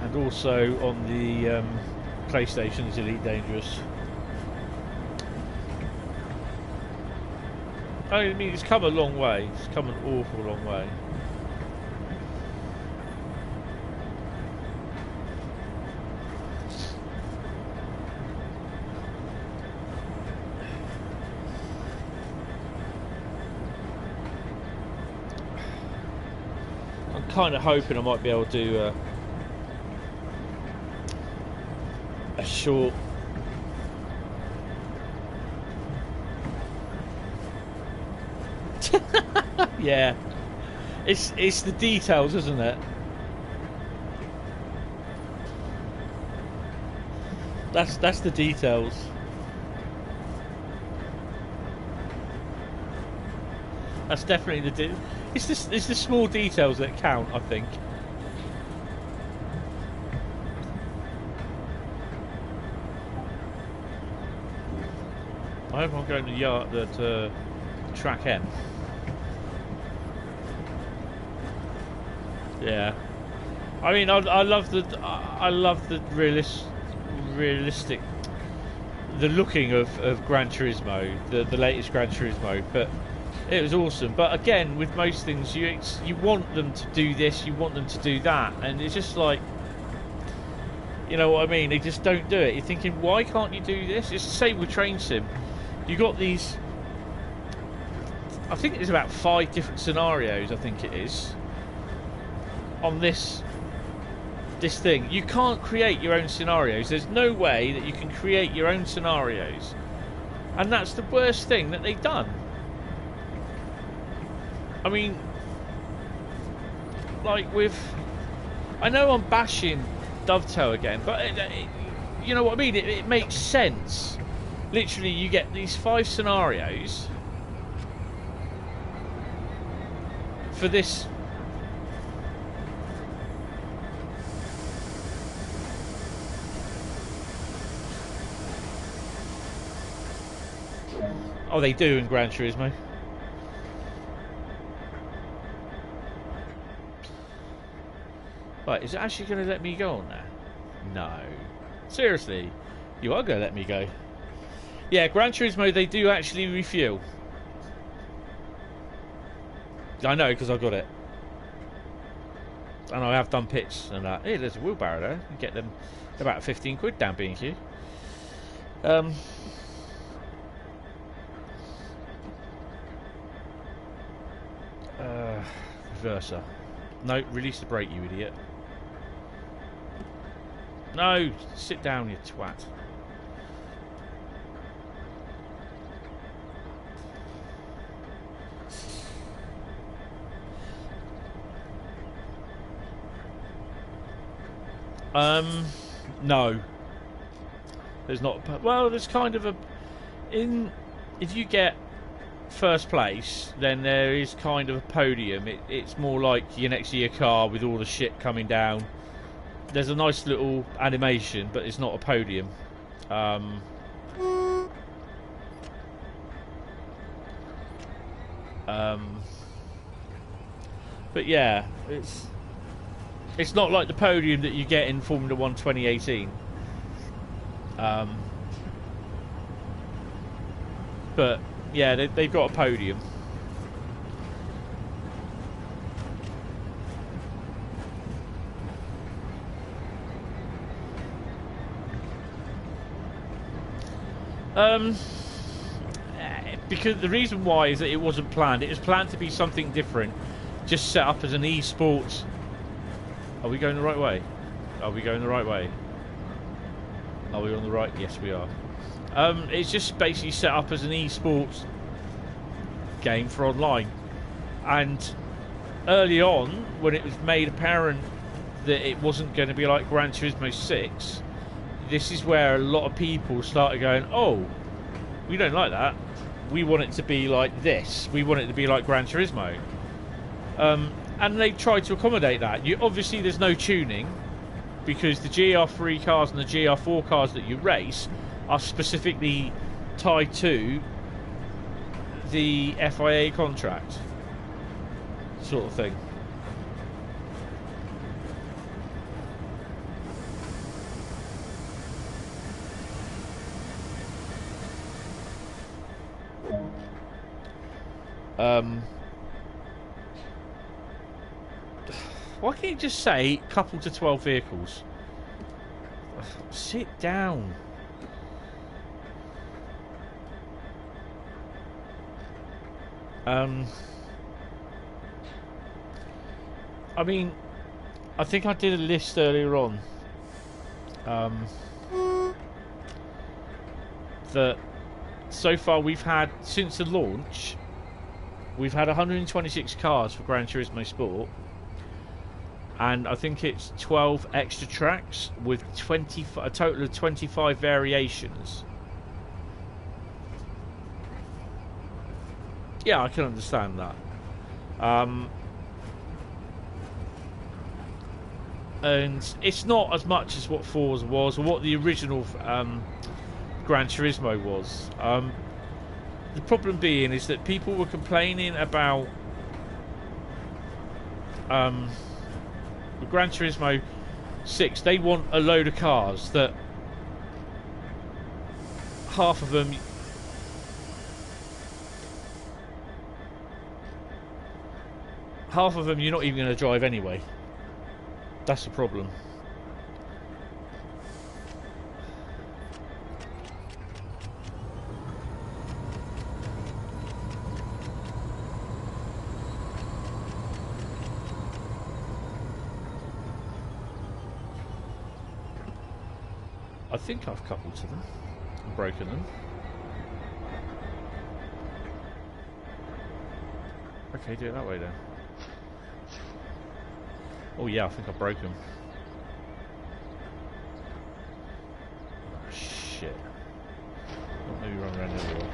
and also on the PlayStation is Elite Dangerous. I mean, it's come a long way. It's come an awful long way. I'm kind of hoping I might be able to do a short yeah, it's the details, isn't it? That's the details. That's definitely it's the small details that count, I think. I hope I'm going to yard at track M. Yeah, I mean, I love the realistic, the looking of Gran Turismo, the latest Gran Turismo, but it was awesome. But again, with most things, you want them to do this, you want them to do that, and it's just like, you know what I mean? They just don't do it. You're thinking, why can't you do this? It's the same with Train Sim. You got these. I think there's about 5 different scenarios. I think it is. On this thing, you can't create your own scenarios. There's no way that you can create your own scenarios, and that's the worst thing that they've done. I mean, like with, I know I'm bashing Dovetail again, but you know what I mean. It makes sense. Literally, you get these 5 scenarios for this. Oh, they do in Gran Turismo. Right, is it actually going to let me go on there? No. Seriously? You are going to let me go? Yeah, Gran Turismo, they do actually refuel. I know, because I got it. And I have done pits and that. Hey, there's a wheelbarrow there. You can get them about 15 quid down B&Q. Reverser. No, release the brake, you idiot. No, sit down, you twat. No. There's not. Well, there's kind of a. If you get first place, then there is kind of a podium. It's more like you're next to your car with all the shit coming down. There's a nice little animation, but it's not a podium. But yeah, it's not like the podium that you get in Formula 1 2018. But yeah, they've got a podium. Because the reason why is that it wasn't planned. It was planned to be something different, just set up as an esports. Are we going the right way? Are we going the right way? Are we on the right? Yes, we are. It's just basically set up as an esports game for online. And early on, when it was made apparent that it wasn't going to be like Gran Turismo 6, this is where a lot of people started going, oh, we don't like that. We want it to be like this. We want it to be like Gran Turismo. And they tried to accommodate that. Obviously, there's no tuning, because the GR3 cars and the GR4 cars that you race are specifically tied to the FIA contract sort of thing. Why can't you just say couple to 12 vehicles? Sit down. I mean, I think I did a list earlier on. That so far we've had, since the launch, we've had 126 cars for Gran Turismo Sport. And I think it's 12 extra tracks with a total of 25 variations. Yeah, I can understand that. And it's not as much as what Forza was or what the original Gran Turismo was. The problem being is that people were complaining about the Gran Turismo 6. They want a load of cars that half of them you're not even going to drive anyway. That's the problem. I think I've coupled to them and broken them. Okay, do it that way then. Oh yeah, I think I broke them. Oh, shit. Not maybe run around everywhere.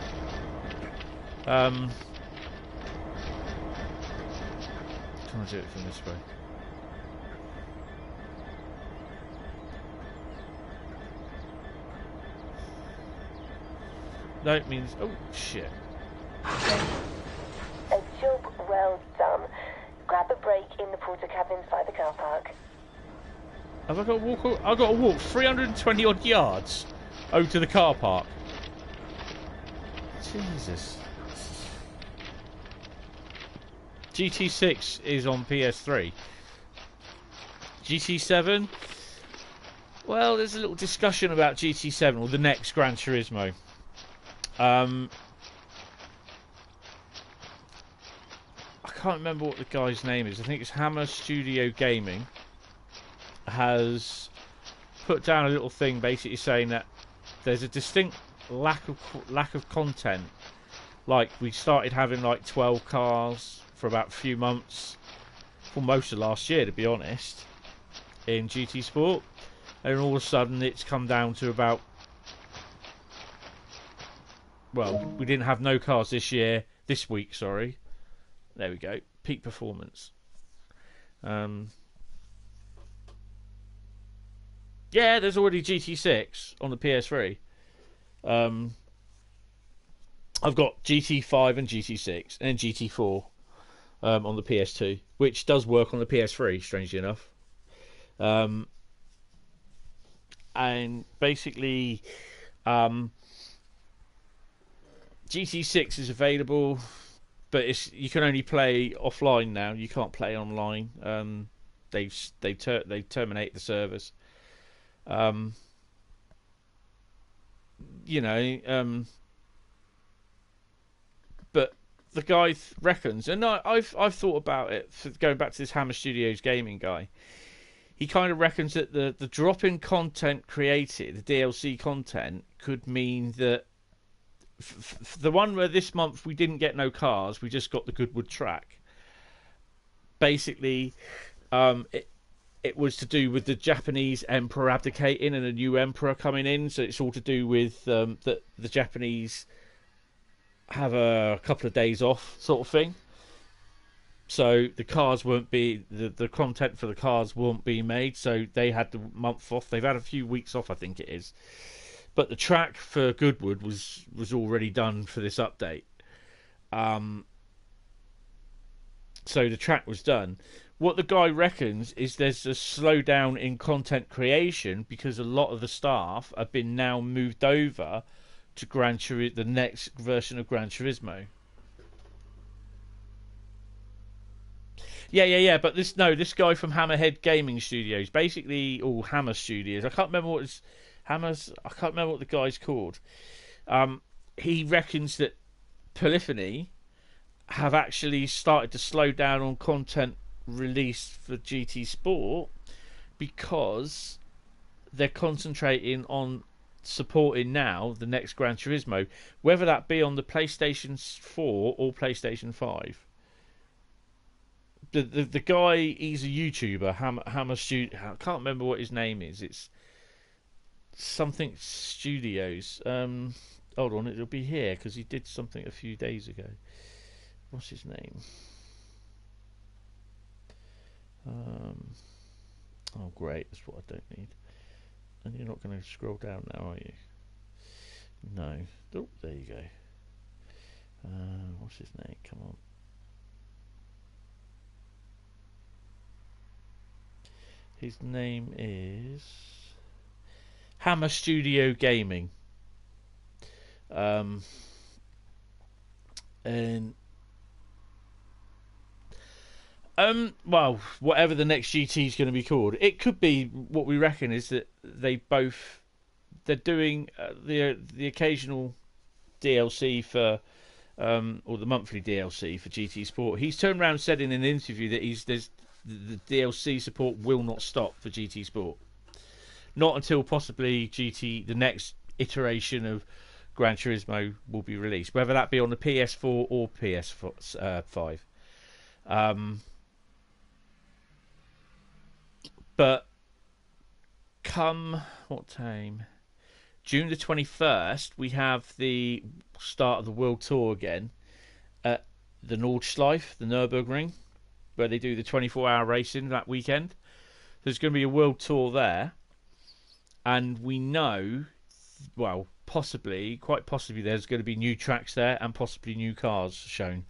Can I do it from this way? No, it means... Oh, shit. A job well done. Grab a break in the porter cabins by the car park. Have I got to walk? I've got to walk 320 odd yards over to the car park. Jesus. GT6 is on PS3. GT7. Well, there's a little discussion about GT7 or the next Gran Turismo. I can't remember what the guy's name is. I think it's Hammer Studio Gaming. Has put down a little thing basically saying that there's a distinct lack of content. Like, we started having like 12 cars for about a few months, for most of last year to be honest, in GT Sport, and all of a sudden it's come down to about, well, we didn't have no cars this week, sorry. There we go, peak performance. Yeah, there's already GT6 on the PS3. I've got GT5 and GT6 and GT4 on the PS2, which does work on the PS3, strangely enough. And basically, GT6 is available, but you can only play offline now. You can't play online. They've terminated the service. But the guy reckons, and I've thought about it, going back to this Hammer Studios gaming guy. He kind of reckons that the drop in content created, the DLC content, could mean that the one where this month we didn't get no cars, we just got the Goodwood track. Basically, it was to do with the Japanese emperor abdicating and a new emperor coming in, so it's all to do with that the Japanese have a couple of days off, sort of thing. So the cars won't be the content for the cars won't be made, so they had the month off. They've had a few weeks off, I think it is. But the track for Goodwood was already done for this update. So the track was done. What the guy reckons is there's a slowdown in content creation because a lot of the staff have been now moved over to the next version of Gran Turismo. Yeah. But this guy from Hammerhead Gaming Studios, basically, or Hammer Studios. I can't remember what it's Hammers. I can't remember what the guy's called. He reckons that Polyphony have actually started to slow down on content release for GT Sport because they're concentrating on supporting now the next Gran Turismo, whether that be on the PlayStation 4 or PlayStation 5. The guy, he's a YouTuber, Hammer Studio. I can't remember what his name is. It's something Studios. Hold on, it'll be here because he did something a few days ago. What's his name? Oh, great. That's what I don't need. And you're not going to scroll down now, are you? No. Oh, there you go. What's his name? Come on. His name is Hammer Studio Gaming. Well, whatever the next GT is going to be called, it could be what we reckon is that they're doing the occasional DLC for or the monthly DLC for GT Sport. He's turned around and said in an interview that the DLC support will not stop for GT Sport, not until possibly the next iteration of Gran Turismo will be released, whether that be on the PS4 or PS5. But come what time? June the 21st, we have the start of the World Tour again at the Nordschleife, the Nürburgring, where they do the 24-hour racing that weekend. There's going to be a World Tour there, and we know, well, quite possibly, there's going to be new tracks there and possibly new cars shown,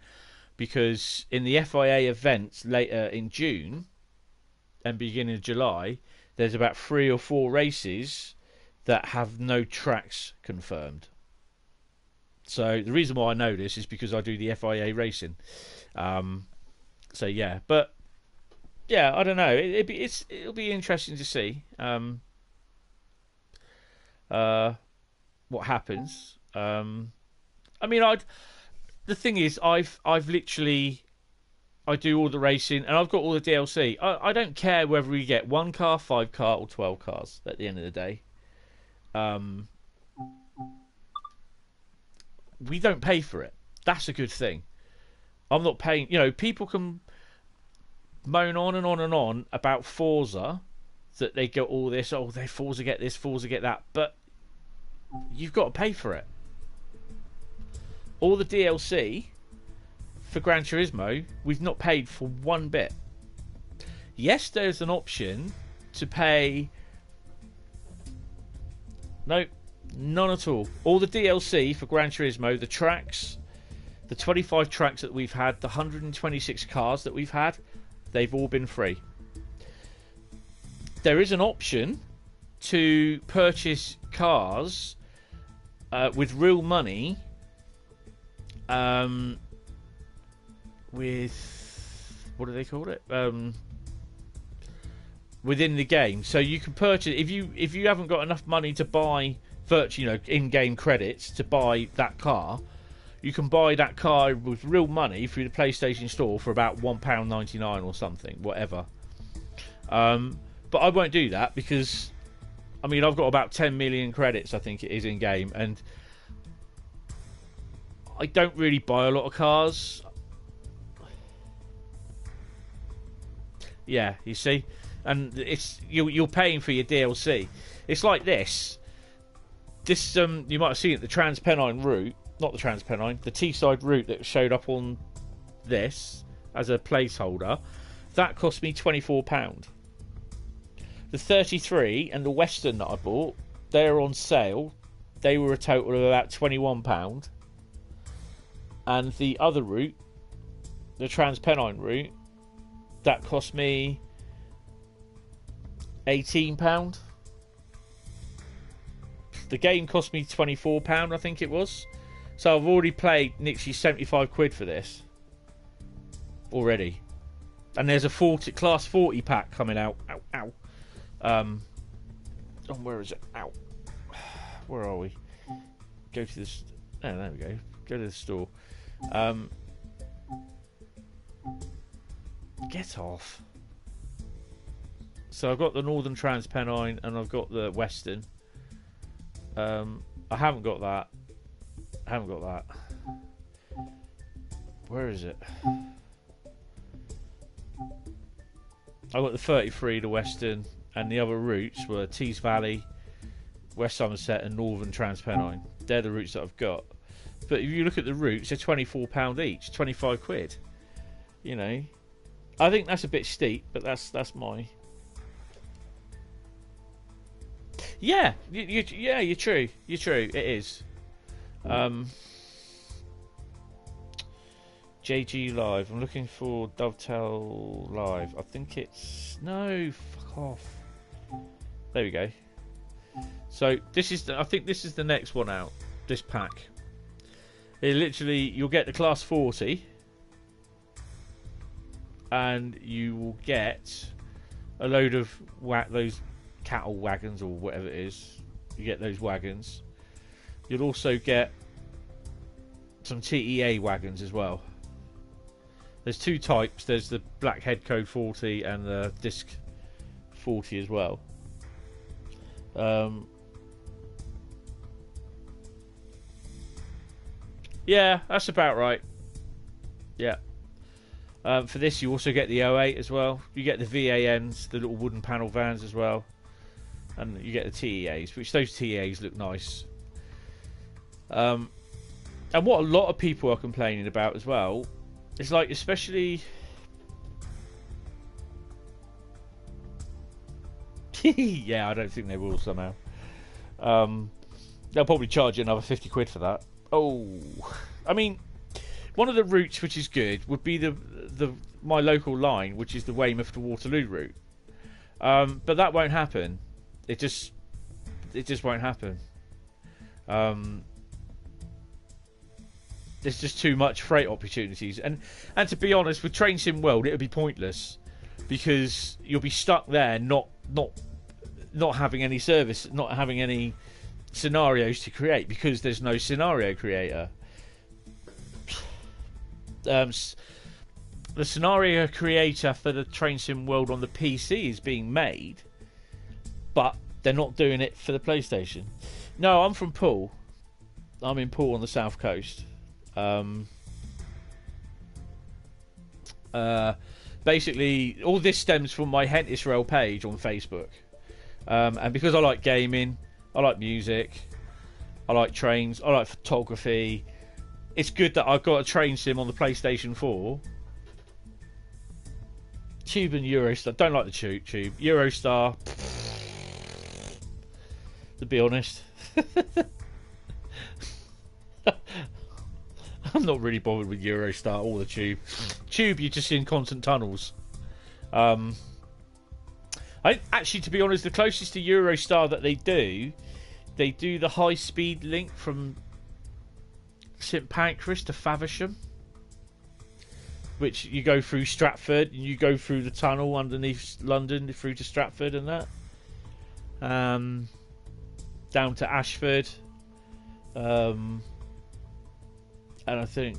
because in the FIA events later in June and beginning of July, there's about 3 or 4 races that have no tracks confirmed. So the reason why I know this is because I do the FIA racing. So yeah, but yeah, I don't know. It'll be interesting to see what happens. I mean, the thing is, I've literally. I do all the racing, and I've got all the DLC. I don't care whether we get 1 car, 5 car, or 12 cars at the end of the day. We don't pay for it. That's a good thing. I'm not paying. You know, people can moan on and on and on about Forza, that they get all this. Oh, they Forza get this, Forza get that, but you've got to pay for it. All the DLC for Gran Turismo, we've not paid for one bit. Yes, there's an option to pay. No, none at all. All the DLC for Gran Turismo, the tracks, the 25 tracks that we've had, the 126 cars that we've had, they've all been free. There is an option to purchase cars with real money, with, what do they call it? Within the game, so you can purchase if you haven't got enough money to buy in-game credits to buy that car, you can buy that car with real money through the PlayStation Store for about £1.99 or something, whatever. But I won't do that because, I mean, I've got about 10 million credits, I think it is, in game, and I don't really buy a lot of cars. Yeah, you see, and it's you're paying for your DLC. It's like this. You might have seen it, the Trans Pennine route, not the Trans Pennine, the Teeside route that showed up on this as a placeholder. That cost me £24. The 33 and the Western that I bought, they're on sale. They were a total of about £21. And the other route, the Trans Pennine route, that cost me £18. The game cost me £24, I think it was. So I've already paid literally 75 quid for this already. And there's a class 40 pack coming out. Ow, ow. Oh, where is it? Ow. Where are we? Go to this. Oh, there we go. Go to the store. Get off. So I've got the Northern Trans Pennine and I've got the Western. I haven't got that. Where is it? I got the 33, the Western, and the other routes were Teeside Valley, West Somerset, and Northern Trans Pennine. They're the routes that I've got. But if you look at the routes, they're £24 each, 25 quid. You know, I think that's a bit steep, but that's my. Yeah, you're true. You're true. It is. JG Live. I'm looking for Dovetail Live. I think it's no. Fuck off. There we go. So this is. I think this is the next one out. This pack. It literally, you'll get the class 40, and you will get a load of those cattle wagons or whatever it is. You get those wagons. You'll also get some TEA wagons as well. There's two types. There's the Black Head Code 40 and the Disc 40 as well. Yeah, that's about right. Yeah. For this, you also get the 08 as well. You get the VANs, the little wooden panel vans as well. And you get the TEAs, which those TEAs look nice. And what a lot of people are complaining about as well, is like, especially... yeah, I don't think they will somehow. They'll probably charge you another 50 quid for that. Oh, I mean, one of the routes which is good would be my local line, which is the Weymouth to Waterloo route. But that won't happen. It just won't happen. There's just too much freight opportunities, and to be honest, with Train Sim World, it would be pointless because you'll be stuck there, not having any service, not having any scenarios to create because there's no scenario creator. The scenario creator for the Train Sim World on the PC is being made, but they're not doing it for the PlayStation. No, I'm from Poole. I'm in Poole on the south coast. Basically, all this stems from my Hentis Rail page on Facebook, and because I like gaming, I like music, I like trains, I like photography. It's good that I've got a train sim on the PlayStation 4. Tube and Eurostar. Don't like the tube. Eurostar. To be honest. I'm not really bothered with Eurostar or the tube. Tube, you're just in constant tunnels. Actually, to be honest, the closest to Eurostar that they do the high-speed link from St Pancras to Faversham, which you go through Stratford and you go through the tunnel underneath London through to Stratford and that, down to Ashford, and I think,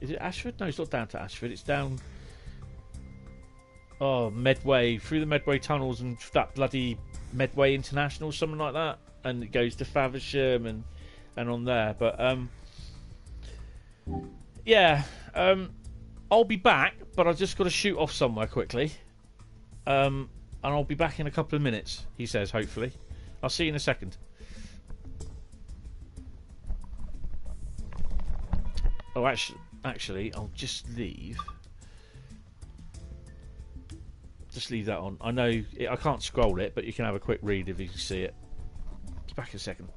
is it Ashford? No, it's not down to Ashford. It's down Medway, through the Medway tunnels and that bloody Medway International, something like that, and it goes to Faversham and on there. But yeah, I'll be back, but I've just got to shoot off somewhere quickly, and I'll be back in a couple of minutes, he says, hopefully. I'll see you in a second. Oh, actually, I'll just leave that on. I know I can't scroll it, but you can have a quick read if you can see it. Be back in a second.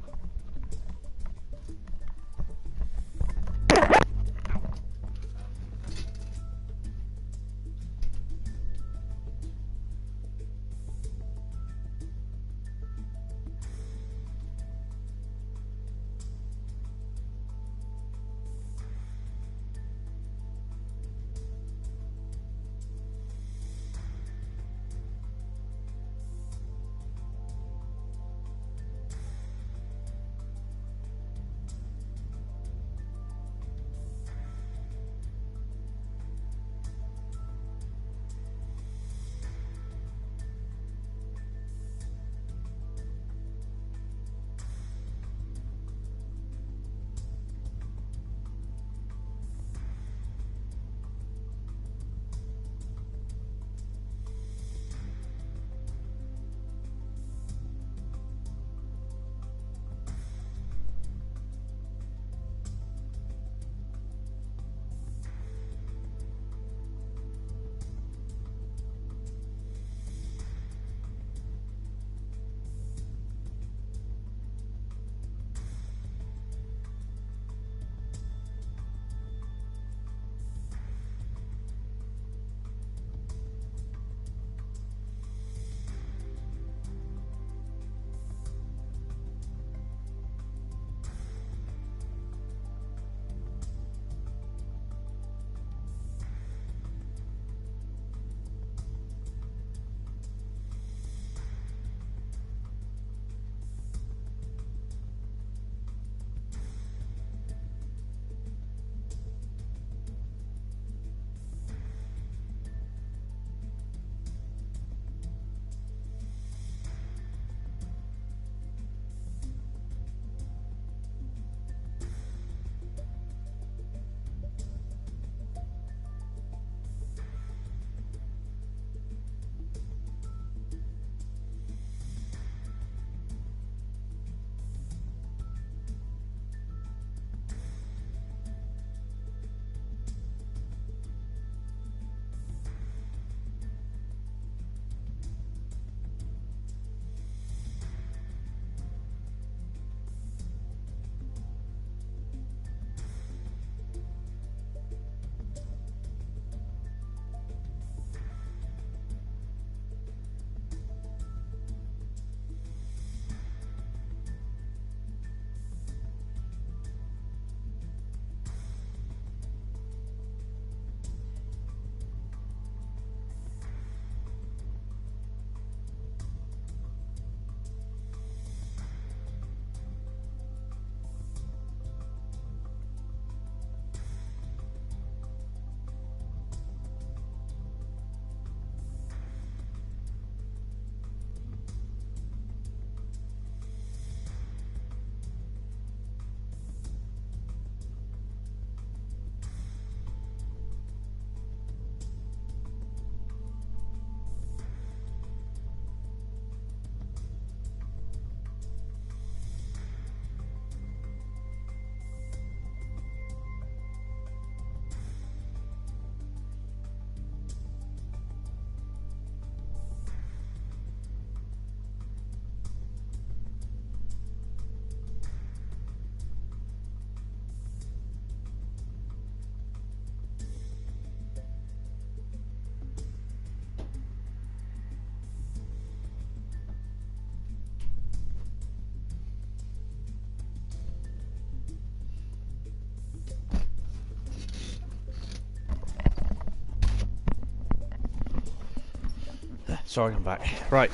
Sorry, I'm back. Right.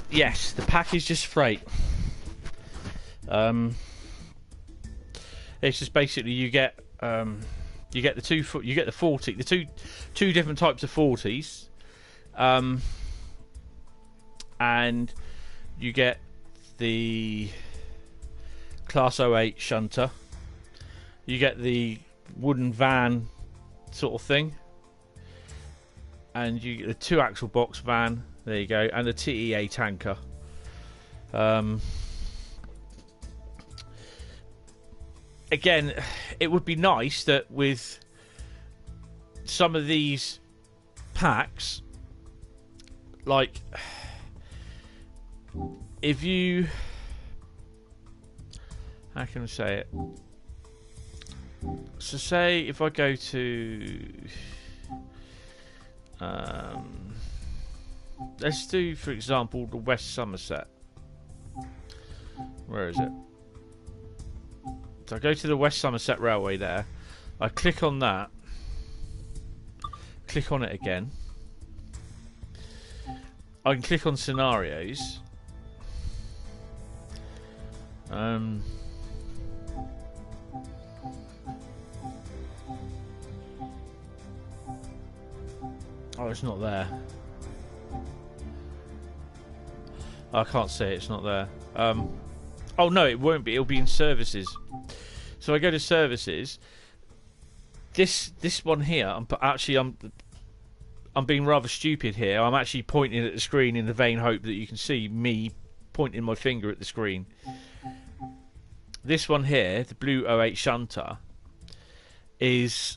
Yes, the package just freight. It's just basically you get the the 40, the two different types of 40s, and you get the Class 08 shunter. You get the wooden van sort of thing, and you get the 2-axle box van. There you go, and the TEA tanker. Again, it would be nice that with some of these packs, like if you, how can I say it? So say if I go to, let's do, for example, the West Somerset. Where is it? So I go to the West Somerset Railway there. I click on that. Click on it again. I can click on scenarios. Oh, it's not there. I can't see it. It's not there. Oh no, it won't be. It'll be in services. So I go to services. This one here. I'm being rather stupid here. I'm actually pointing at the screen in the vain hope that you can see me pointing my finger at the screen. This one here, the blue 08 shunter, is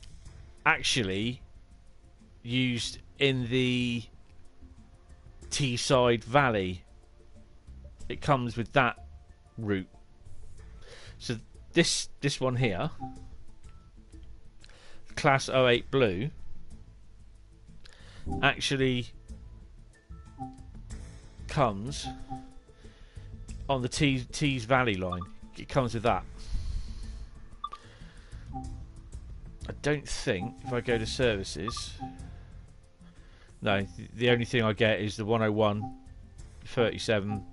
actually used in the Teeside Valley. It comes with that route. So this one here, Class 08 blue, actually comes on the Tees Valley line. It comes with that. I don't think if I go to services, no, the only thing I get is the 101, 37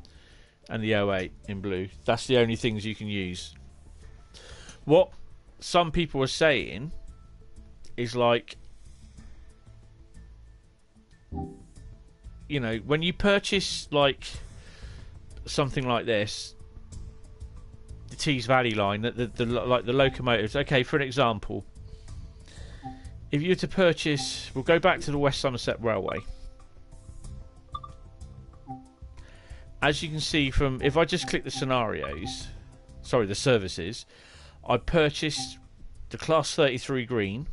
and the 08 in blue. That's the only things you can use. What some people are saying is, like, you know, when you purchase like something like this, the Tees Valley line, the like the locomotives. Okay, for an example, if you were to purchase, we'll go back to the West Somerset Railway. As you can see from, if I just click the scenarios, sorry, the services, I purchased the Class 33 green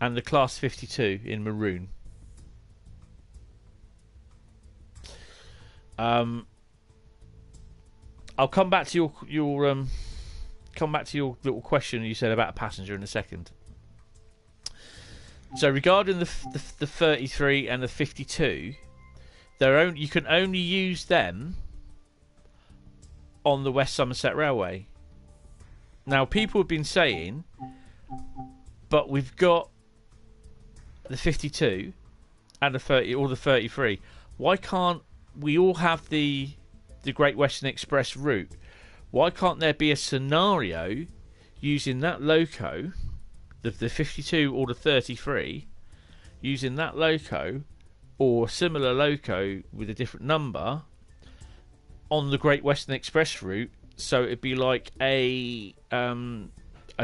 and the Class 52 in maroon. I'll come back to your little question you said about a passenger in a second. So regarding the 33 and the 52, you can only use them on the West Somerset Railway. Now, people have been saying, but we've got the 52 and the 30 or the 33. Why can't we all have the Great Western Express route? Why can't there be a scenario using that loco, the 52 or the 33, using that loco or similar loco with a different number on the Great Western Express route? So it'd be like a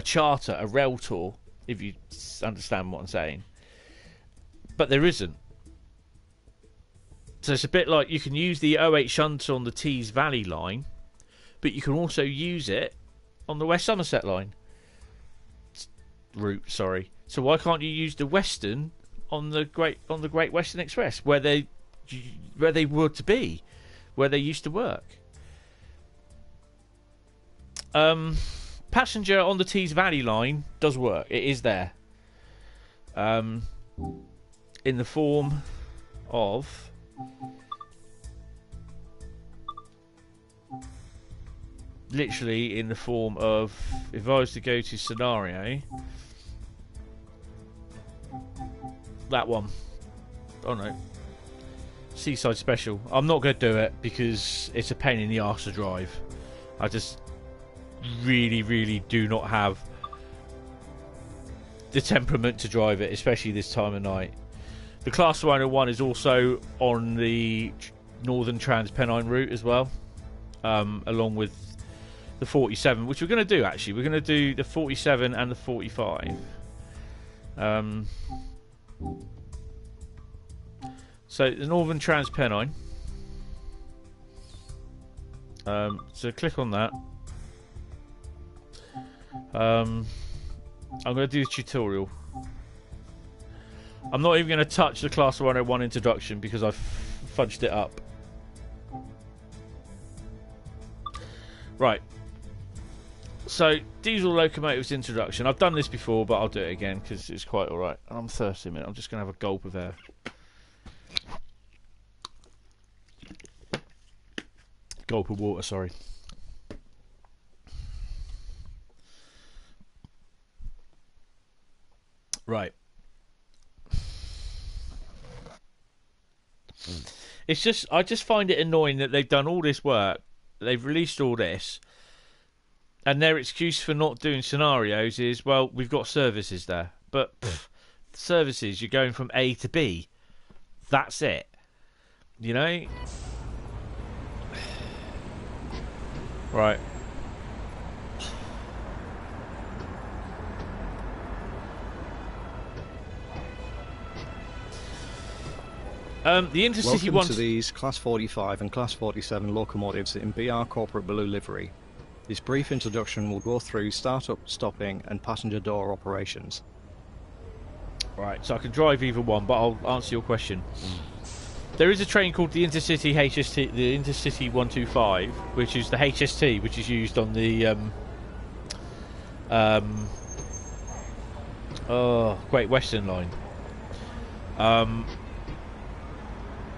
charter, a rail tour, if you understand what I'm saying. But there isn't. So it's a bit like you can use the 08 shunter on the Tees Valley line, but you can also use it on the West Somerset line route. Sorry. So why can't you use the Western on the Great Western Express, where they were to be, where they used to work? Passenger on the Tees Valley line does work. It is there. In the form of literally in the form of, if I was to go to scenario, that one. don't know, Teeside Special. I'm not going to do it because it's a pain in the arse to drive. I just really do not have the temperament to drive it, especially this time of night. The Class 101 is also on the Northern Trans Pennine route as well, along with the 47, which we're going to do actually. We're going to do the 47 and the 45. So the Northern Trans Pennine. So click on that. I'm going to do the tutorial. I'm not even going to touch the Class 101 introduction because I've fudged it up. Right. So, diesel locomotives introduction. I've done this before, but I'll do it again because it's quite alright. I'm thirsty a minute. I'm just going to have a gulp of air. Gulp of water, sorry. Right. It's just, I just find it annoying that they've done all this work, they've released all this, and their excuse for not doing scenarios is, well, we've got services there. But services, you're going from A to B. That's it. You know? Right. The Intercity Welcome to these Class 45 and Class 47 locomotives in BR Corporate Blue livery. This brief introduction will go through start-up, stopping and passenger door operations. Right, so I can drive either one, but I'll answer your question. There is a train called the Intercity HST, the Intercity 125, which is the HST, which is used on the Great Western Line.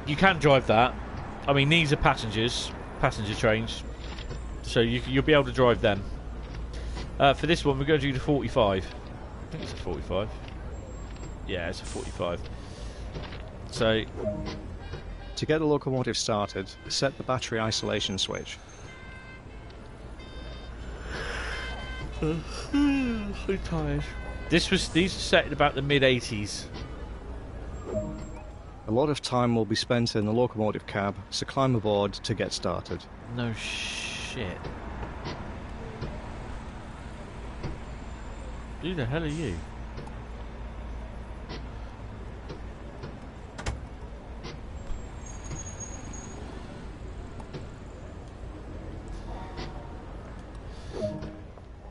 You can drive that. I mean, these are passenger trains, so you'll be able to drive them. For this one, we're going to do the 45. I think it's a 45. Yeah, it's a 45. So, to get the locomotive started, set the battery isolation switch. I'm so tired. These are set in about the mid-80s. A lot of time will be spent in the locomotive cab, so climb aboard to get started. No shit. Who the hell are you?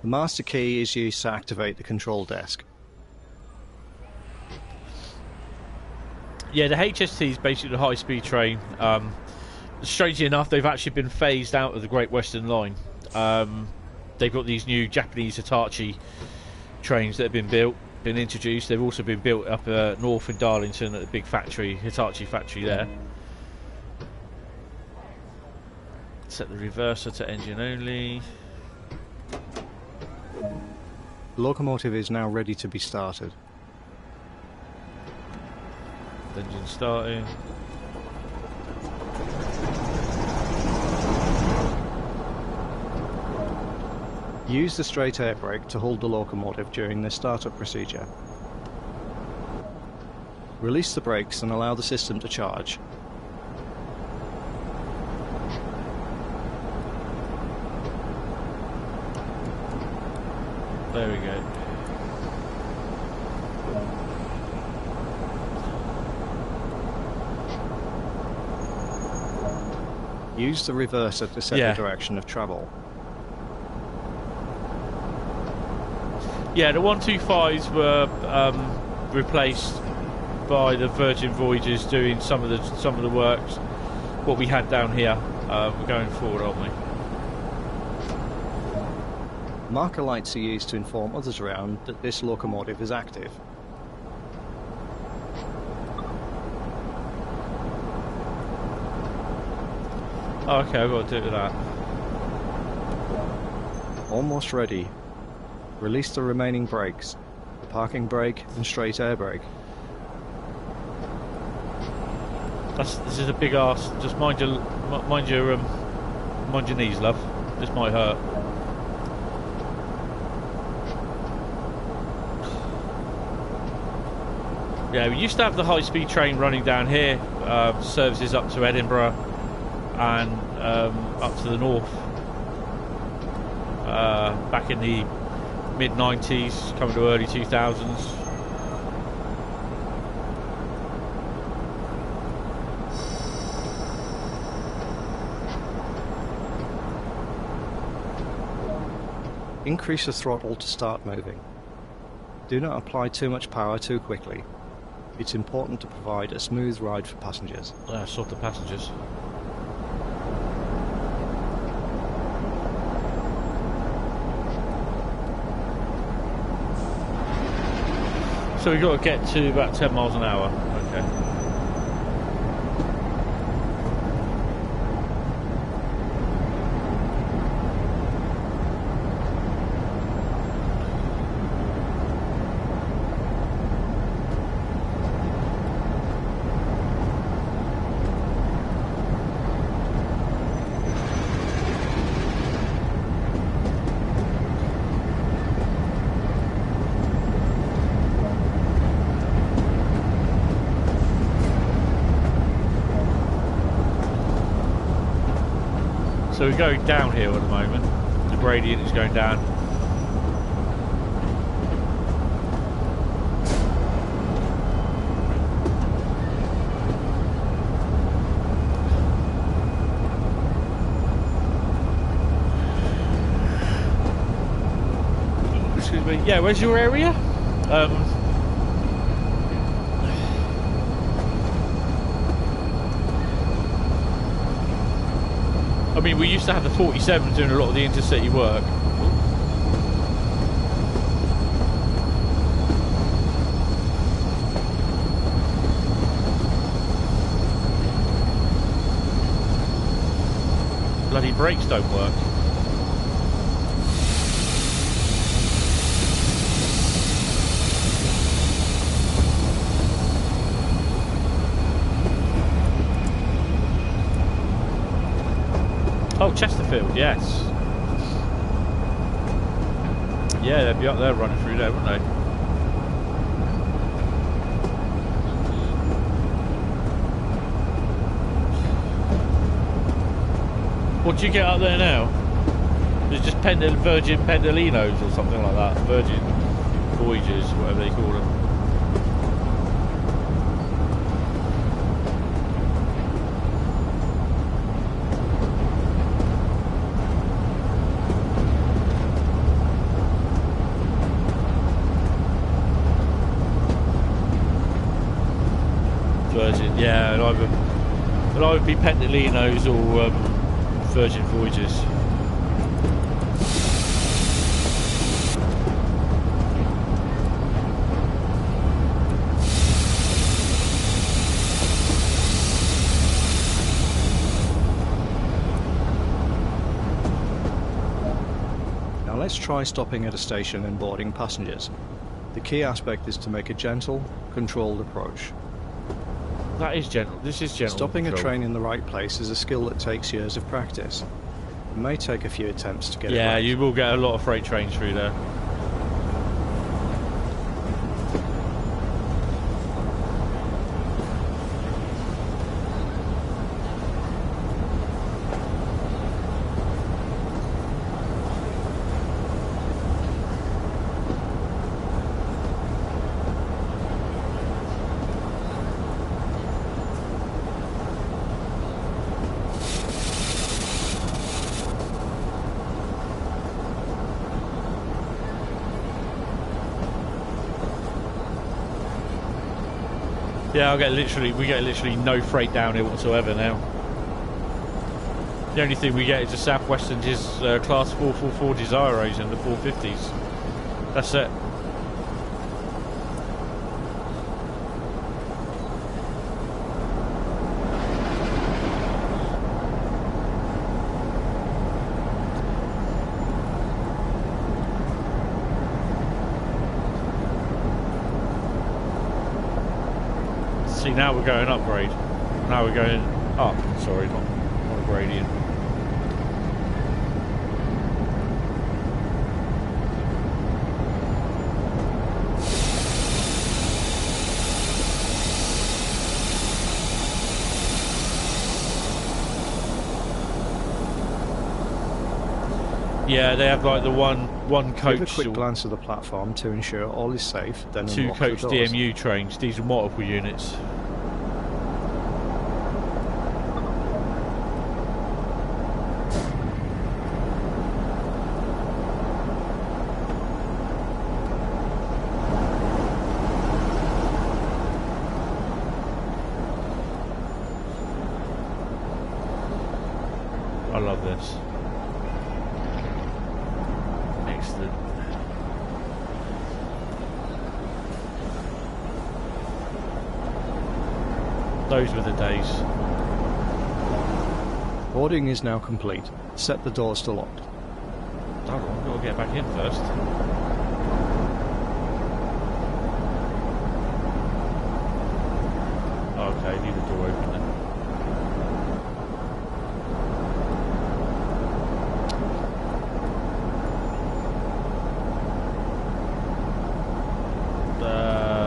The master key is used to activate the control desk. Yeah, the HST is basically the high-speed train. Strangely enough, they've actually been phased out of the Great Western Line. They've got these new Japanese Hitachi trains that have been introduced. They've also been built up north in Darlington at the big factory, Hitachi factory there. Set the reverser to engine only. The locomotive is now ready to be started. Engine starting. Use the straight air brake to hold the locomotive during the startup procedure. Release the brakes and allow the system to charge. There we go. Use the reverser to set the direction of travel. Yeah, the 125s were replaced by the Virgin Voyagers doing some of the works. What we had down here, we're going forward, aren't we? Marker lights are used to inform others around that this locomotive is active. Oh, okay, I've got to do it with that. Almost ready. Release the remaining brakes, the parking brake and straight air brake. This is a big ass. Just mind your knees, love. This might hurt. Yeah, we used to have the high-speed train running down here, services up to Edinburgh and up to the north. Back in the mid-90s, coming to early 2000s. Increase the throttle to start moving. Do not apply too much power too quickly. It's important to provide a smooth ride for passengers. Sort the passengers. So we've got to get to about 10 miles an hour. Okay. So we're going downhill at the moment. The gradient is going down. Excuse me. Yeah, where's your area? I mean, we used to have the 47 doing a lot of the intercity work. Bloody brakes don't work. Oh, Chesterfield, yes. Yeah, they'd be up there running through there, wouldn't they? What do you get up there now? It's just Virgin Pendolinos or something like that. Virgin Voyages, whatever they call them. Virgin, yeah, it'll either be Pendolinos or Virgin Voyages. Now let's try stopping at a station and boarding passengers. The key aspect is to make a gentle, controlled approach. That is gentle. This is gentle. Stopping control. a train in the right place is a skill that takes years of practice. It may take a few attempts to get it right. Yeah, you will get a lot of freight trains through there. Yeah, we get literally no freight down here whatsoever now. The only thing we get is the Southwestern Class 444 Desiros and the 450s. That's it. See, now we're going upgrade. Now we're going up. Sorry, not a gradient. Yeah, they have like the one coach. Give a quick glance at the platform to ensure all is safe, then two unlock coach the doors. DMU trains. These are multiple units. I love this. Excellent. Those were the days. Boarding is now complete. Set the doors to locked. Hold on, I've got to get back in first. Okay, leave the door open then.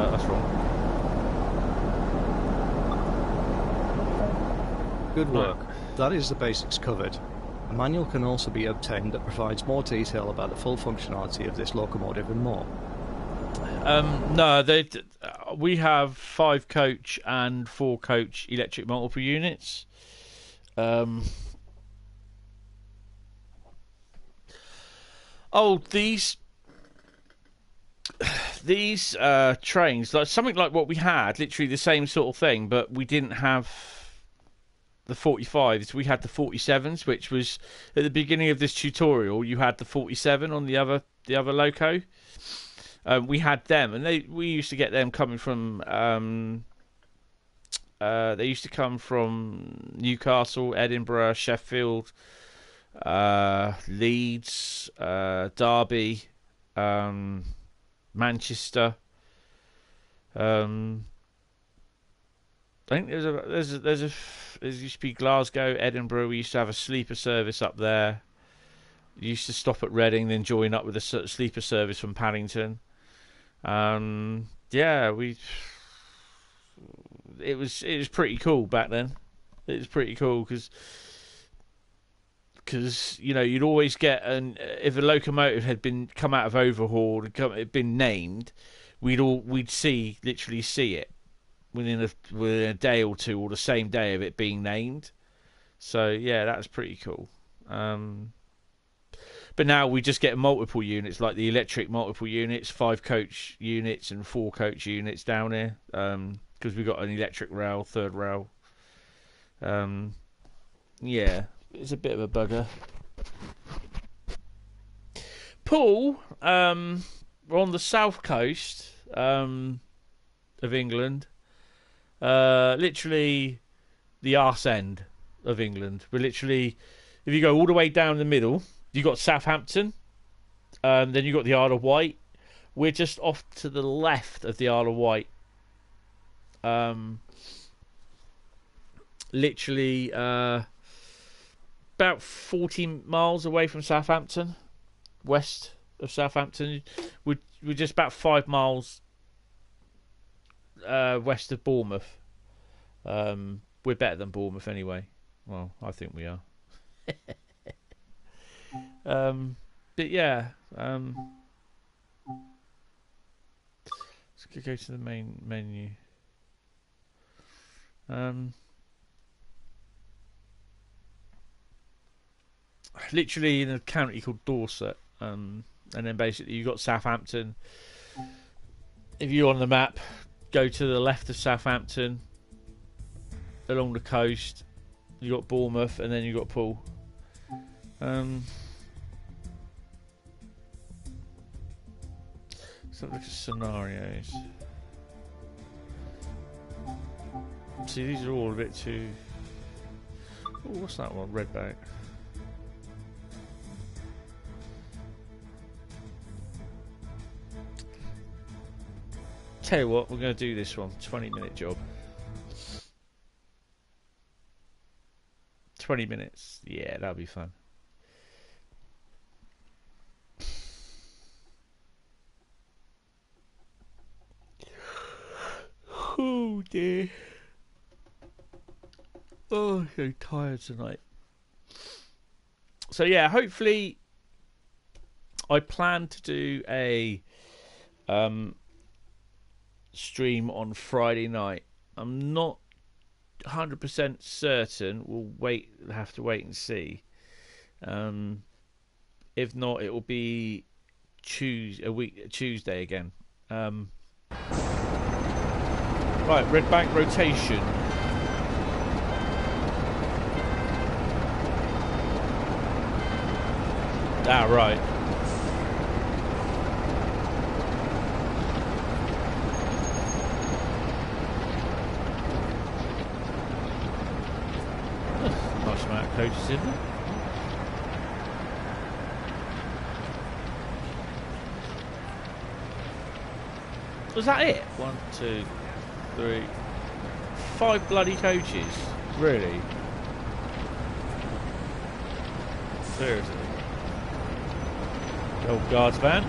That's wrong. Good work. That is the basics covered. A manual can also be obtained that provides more detail about the full functionality of this locomotive and more. No, we have 5 coach and 4 coach electric multiple units. These trains, like something like what we had, literally the same sort of thing, but we didn't have the 45s. We had the 47s, which was at the beginning of this tutorial. You had the 47 on the other loco. We had them, and we used to get them coming from. They used to come from Newcastle, Edinburgh, Sheffield, Leeds, Derby, Manchester. I think there used to be Glasgow, Edinburgh. We used to have a sleeper service up there. We used to stop at Reading, then join up with a sleeper service from Paddington. Yeah, it was pretty cool back then. It was pretty cool because you know you'd always get if a locomotive had been come out of overhaul and had been named, we'd literally see it within a day or two, or the same day of it being named. So yeah, that was pretty cool. But now we just get multiple units, like the electric multiple units, 5 coach units and 4 coach units down here, because we've got an electric rail, 3rd rail. Yeah, it's a bit of a bugger. Paul, we're on the south coast of England, literally the arse end of England. We're literally, if you go all the way down the middle, you got Southampton, then you got the Isle of Wight. We're just off to the left of the Isle of Wight. Literally about 40 miles away from Southampton, west of Southampton. We're just about 5 miles west of Bournemouth. We're better than Bournemouth anyway. Well, I think we are. But yeah, let's go to the main menu. Literally in a county called Dorset, and then basically you got Southampton. If you're on the map, go to the left of Southampton, along the coast, you got Bournemouth, and then you got Poole. So look at scenarios. See, these are all a bit too. Oh, what's that one? Redback. Tell you what, we're going to do this one. 20-minute job. 20 minutes. Yeah, that'll be fun. Oh dear. Oh, I'm so tired tonight. So yeah, hopefully I plan to do a stream on Friday night. I'm not 100% certain. We'll have to wait and see. If not, it will be Tuesday again. Right, red bank rotation. Ah, right. Nice amount of coaches in there. Was that it? 1, 2, 3, 5 bloody coaches. Really? Seriously? The old guards van.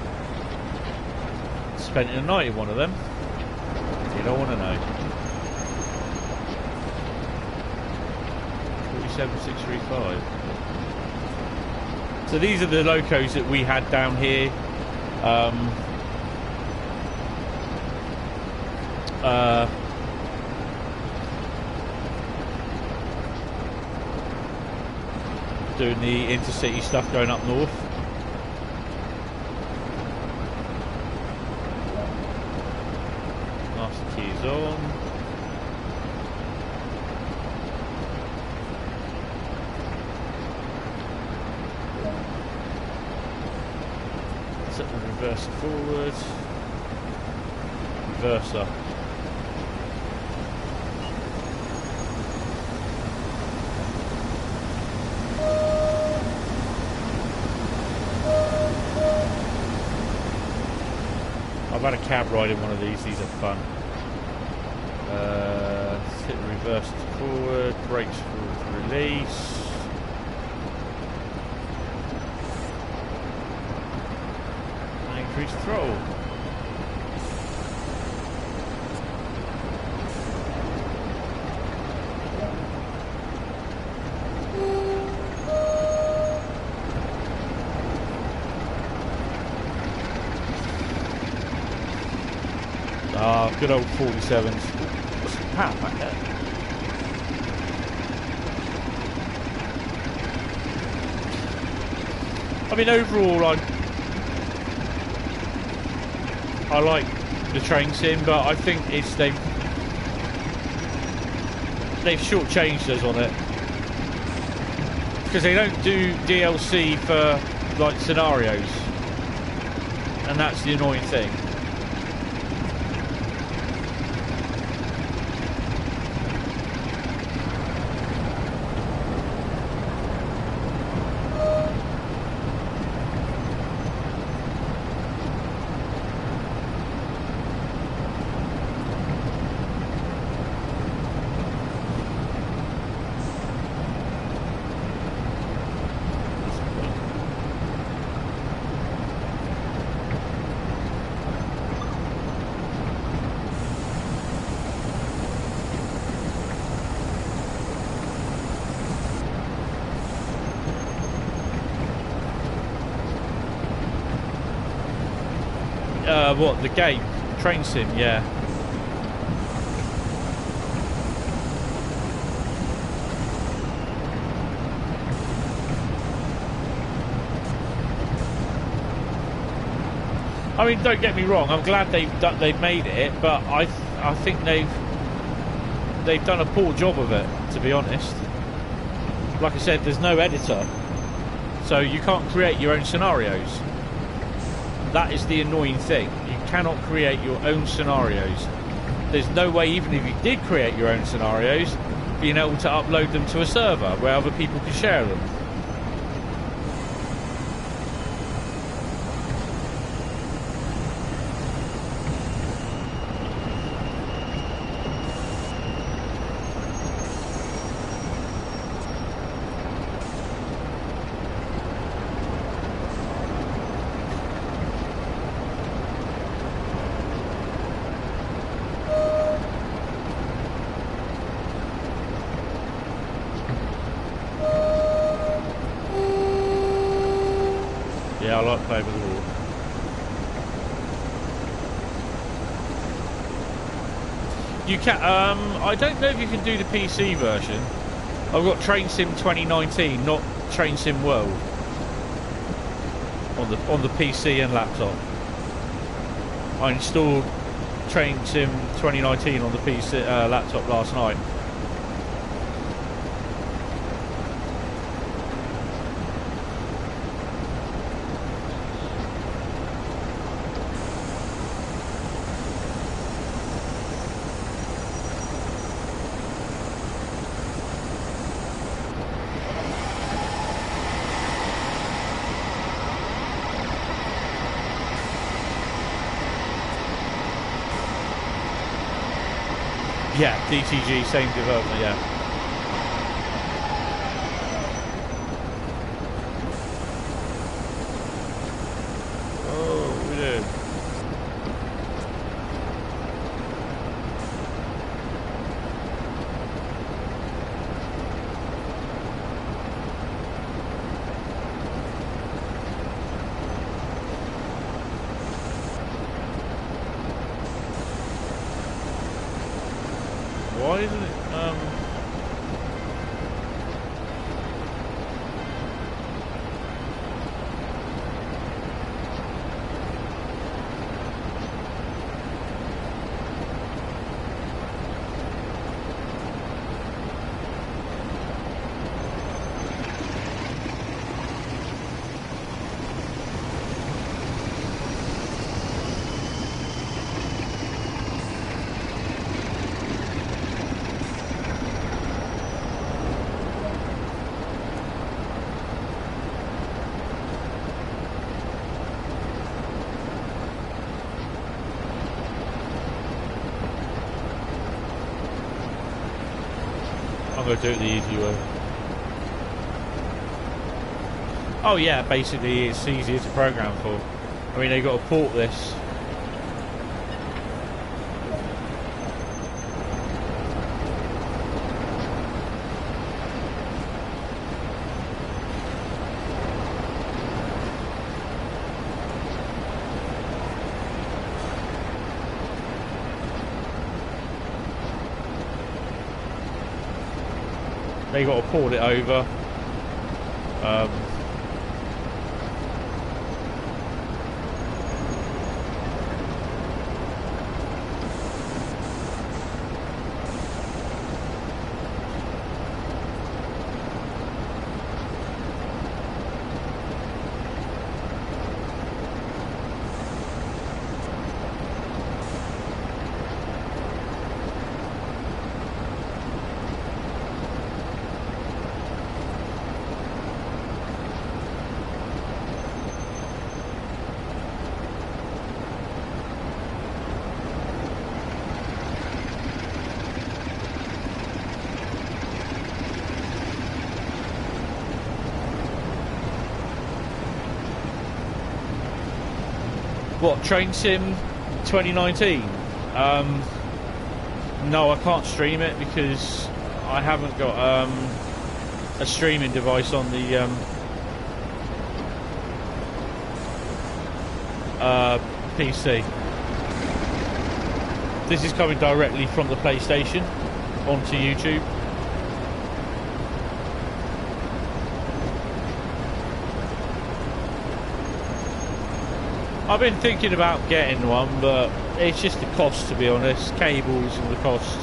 Spent a night in one of them. You don't want to know. 47635. So these are the locos that we had down here. Doing the intercity stuff going up north. Master keys on. Set the reverser forward. Reverser. I've had a cab ride in one of these are fun. Hit the reverse forward, brakes forward, release. And increase throttle. Good old 47s. What's the power back there? I mean, overall, I like the train sim, but I think it's they've shortchanged us on it because they don't do DLC for like scenarios, and that's the annoying thing. What, the game? Train sim, yeah. I mean, don't get me wrong, I'm glad they've made it, but I think they've done a poor job of it, to be honest. Like I said, there's no editor, so you can't create your own scenarios. That is the annoying thing. You cannot create your own scenarios. There's no way, even if you did create your own scenarios, being able to upload them to a server where other people can share them. Yeah, I like playing with the water. You can. I don't know if you can do the PC version. I've got Train Sim 2019, not Train Sim World, on the PC and laptop. I installed Train Sim 2019 on the PC laptop last night. Yeah, DTG, same development, yeah. Oh, we did. Why isn't it, I'm going to do it the easy way. Oh yeah, basically it's easier to program for. I mean, they've got to port this. They got to port it over. What, Train Sim 2019? No, I can't stream it because I haven't got a streaming device on the PC. This is coming directly from the PlayStation onto YouTube. I've been thinking about getting one, but it's just the cost, to be honest. Cables and the cost.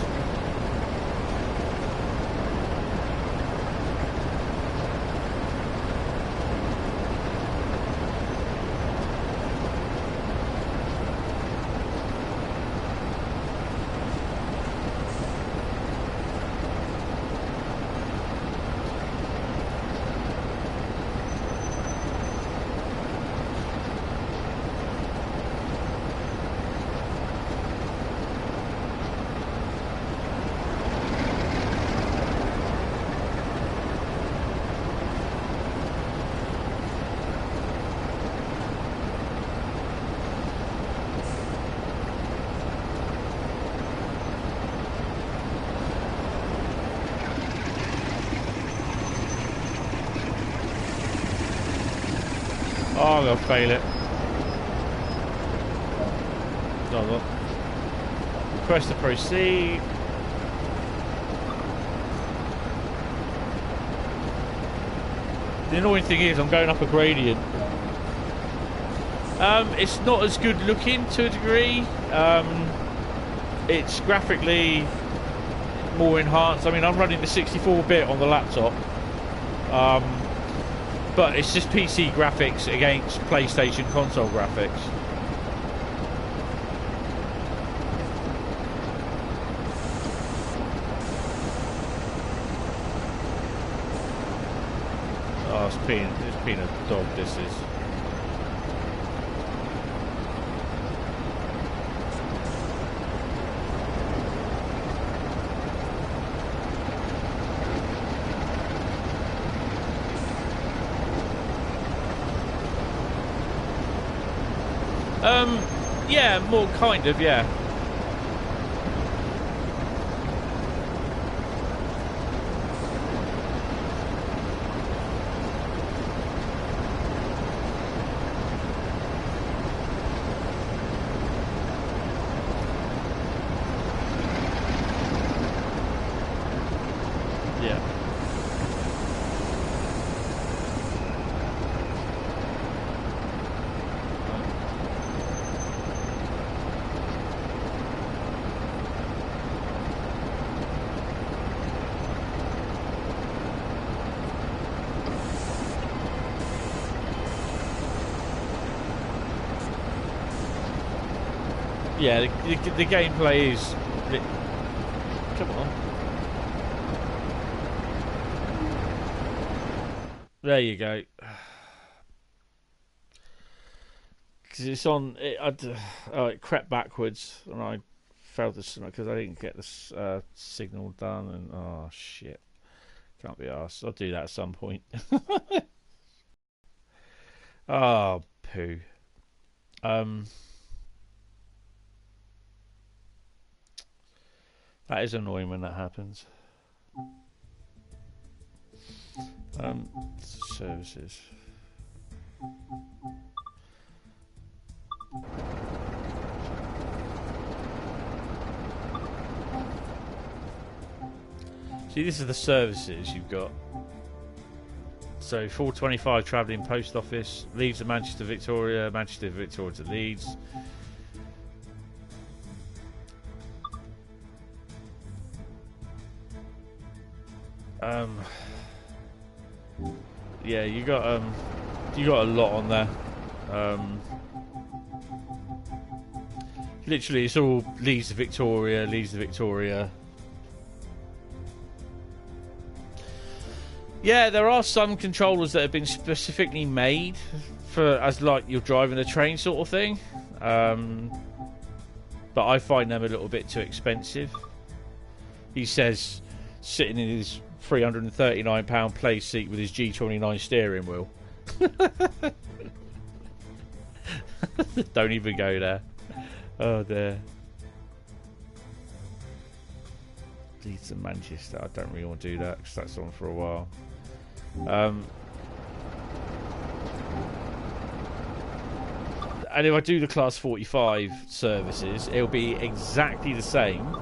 Oh, I'm gonna fail it. No, look. Request to proceed. The annoying thing is I'm going up a gradient. It's not as good looking to a degree. It's graphically more enhanced. I mean, I'm running the 64-bit on the laptop. But it's just PC graphics against PlayStation console graphics. Oh, it's been a dog, this is. Yeah, more kind of, yeah. Yeah, the gameplay is... Come on. There you go. Because it's on... it crept backwards and I failed to... Because I didn't get this signal done and... Oh, shit. Can't be arsed. I'll do that at some point. Oh, poo. That is annoying when that happens. Services. See, this is the services you've got. So 425 travelling post office, Leeds to Manchester Victoria, Manchester Victoria to Leeds. Yeah, you got a lot on there. Literally, it's all Leeds to Victoria, Leeds to Victoria. Yeah, there are some controllers that have been specifically made for as like you're driving a train sort of thing. But I find them a little bit too expensive. He says, sitting in his £339 play seat with his G29 steering wheel. Don't even go there. Oh dear. Leeds to Manchester. I don't really want to do that because that's on for a while. And if I do the Class 45 services, it'll be exactly the same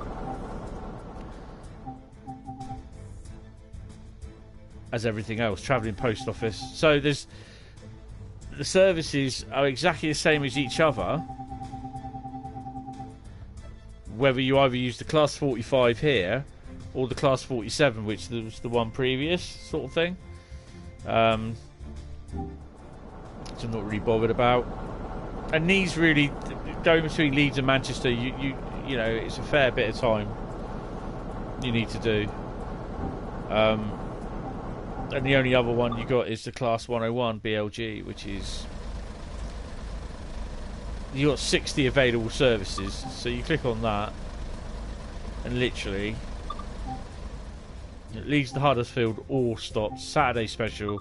as everything else. Travelling post office. So there's the services are exactly the same as each other. Whether you either use the Class 45 here or the Class 47, which was the one previous sort of thing. Which I'm not really bothered about. And these really going between Leeds and Manchester, you know, it's a fair bit of time you need to do. And the only other one you got is the Class 101 BLG, which is you got 60 available services. So you click on that, and literally it leads to Huddersfield or stops. Saturday special,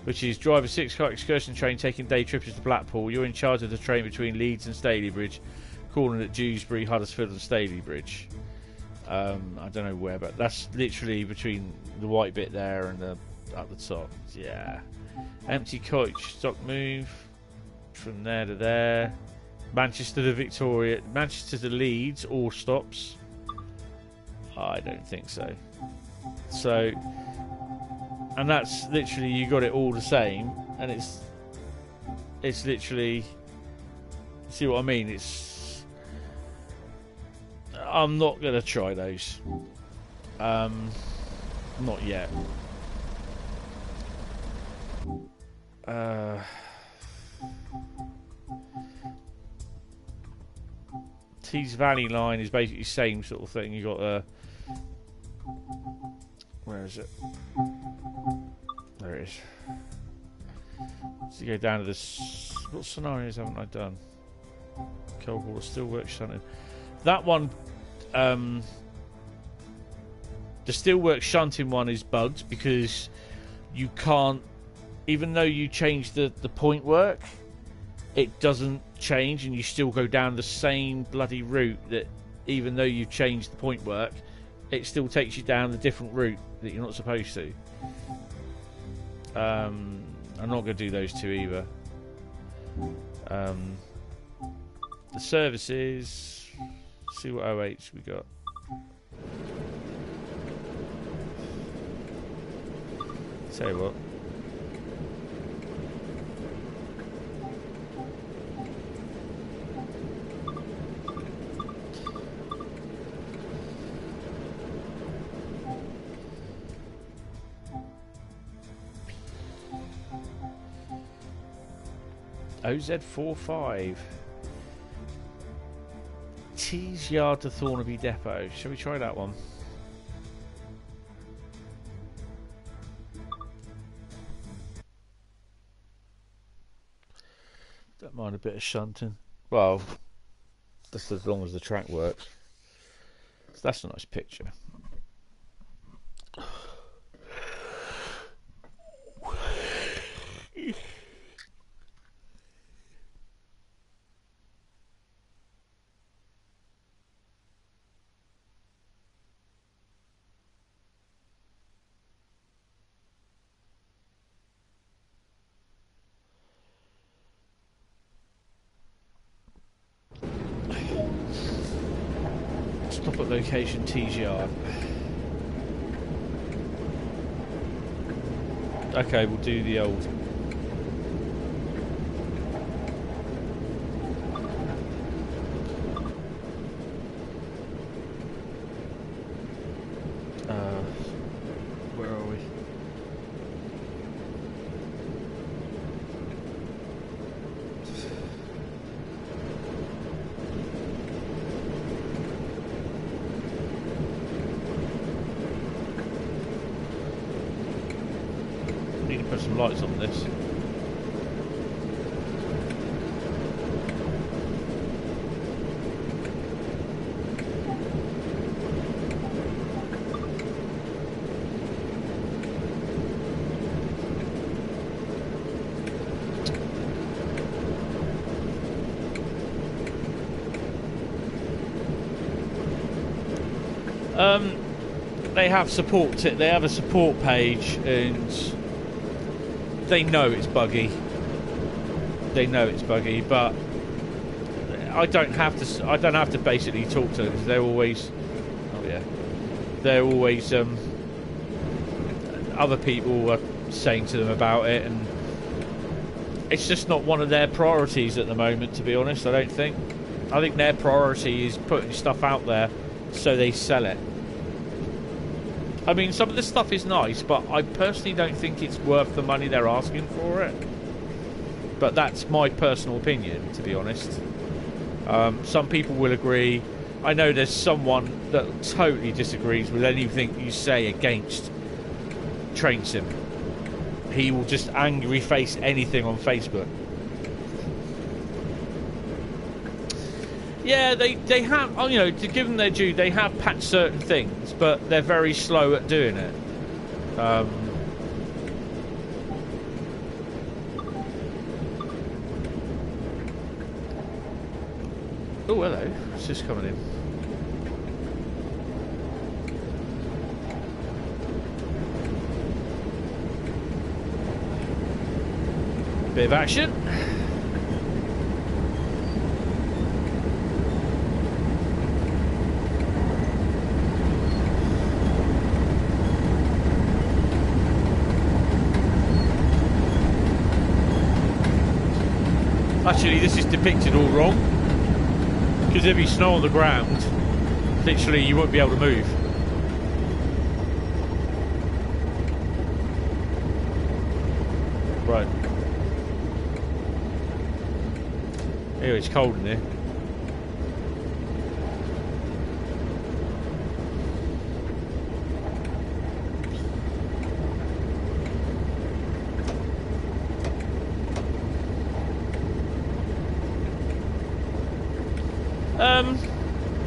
which is drive a 6-car excursion train taking day trips to Blackpool. You're in charge of the train between Leeds and Stalybridge, calling at Dewsbury, Huddersfield and Stalybridge. I don't know where, but that's literally between the white bit there and the up the top. Yeah. Empty coach, stock move from there to there. Manchester to Victoria, Manchester to Leeds, all stops. I don't think so. So, and that's literally, you got it all the same, and it's literally, see what I mean? I'm not gonna try those. Not yet. Teeside Valley line is basically the same sort of thing. You got a where is it? There it is. So you go down to this. What scenarios haven't I done? Cold water, steelwork shunting. That one, the steelwork shunting one is bugged because you can't, even though you change the point work, it doesn't change, and you still go down the same bloody route. That even though you've changed the point work, it still takes you down a different route that you're not supposed to. I'm not going to do those two either. The services, see what OH we got. Tell you what. OZ45 Tees Yard to Thornaby Depot. Shall we try that one? Don't mind a bit of shunting. Well, just as long as the track works. So that's a nice picture. Stop at location Tees Yard. Okay, we'll do the old. Where are we? Need to put some lights on this. They have support. They have a support page, and they know it's buggy. They know it's buggy, but I don't have to. I don't have to basically talk to them. They're always. Oh yeah. They're always. Other people are saying to them about it, and it's just not one of their priorities at the moment. To be honest, I don't think. I think their priority is putting stuff out there so they sell it. I mean, some of the stuff is nice, but I personally don't think it's worth the money they're asking for it. But that's my personal opinion, to be honest. Some people will agree. I know there's someone that totally disagrees with anything you say against Train Sim. He will just angry face anything on Facebook. Yeah, they have, you know, to give them their due, they have patched certain things, but they're very slow at doing it. Oh, hello. It's just coming in. Bit of action. Actually, this is depicted all wrong, because if you snow on the ground, literally you won't be able to move. Right. Anyway, it's cold in here.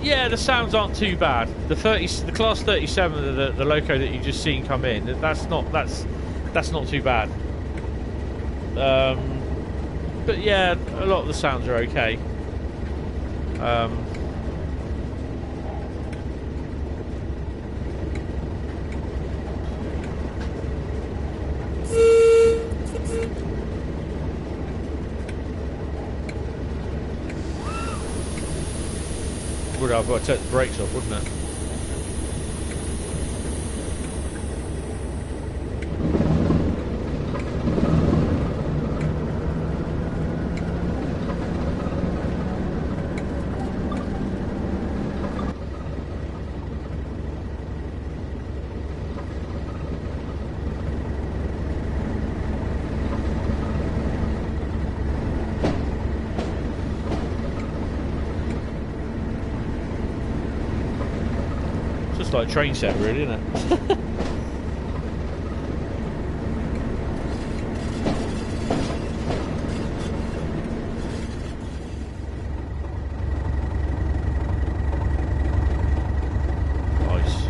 Yeah, the sounds aren't too bad. The class 37, the loco that you've just seen come in, that's not too bad. But yeah, a lot of the sounds are okay. Would have got to take the brakes off, wouldn't it? Like a train set, really, isn't it? Nice.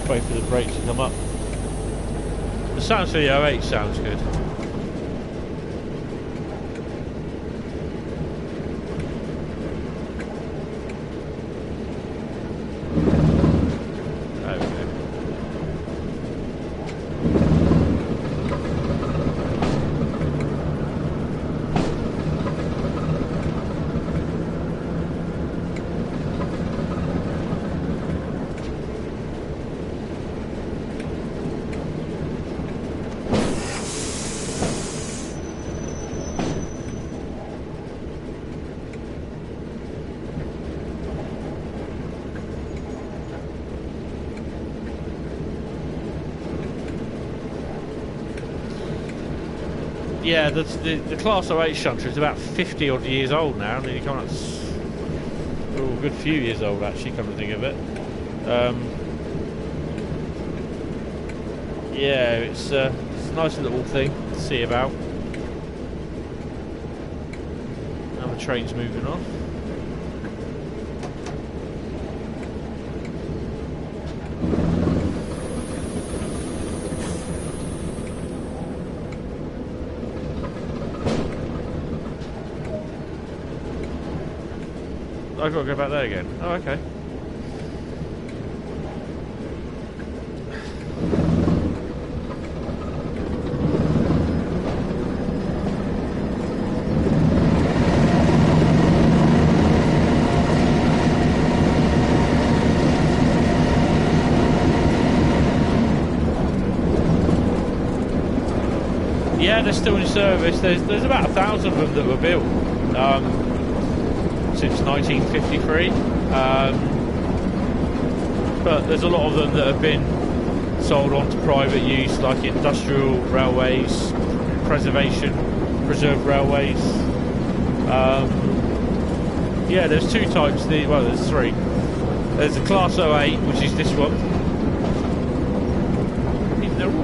Wait for the brakes to come up. The sound for the O8 sounds good. Yeah, the Class 08 shunter is about 50 odd years old now. Nearly coming up a good few years old, actually, come to think of it. Yeah, it's a nice little thing to see about. Now the train's moving on. I've got to go back there again. Oh, okay. Yeah, they're still in service. There's about 1,000 of them that were built since 1953, but there's a lot of them that have been sold on to private use, like industrial railways, preserved railways. Yeah, there's two types. Well, there's three. There's the Class 08, which is this one. They're all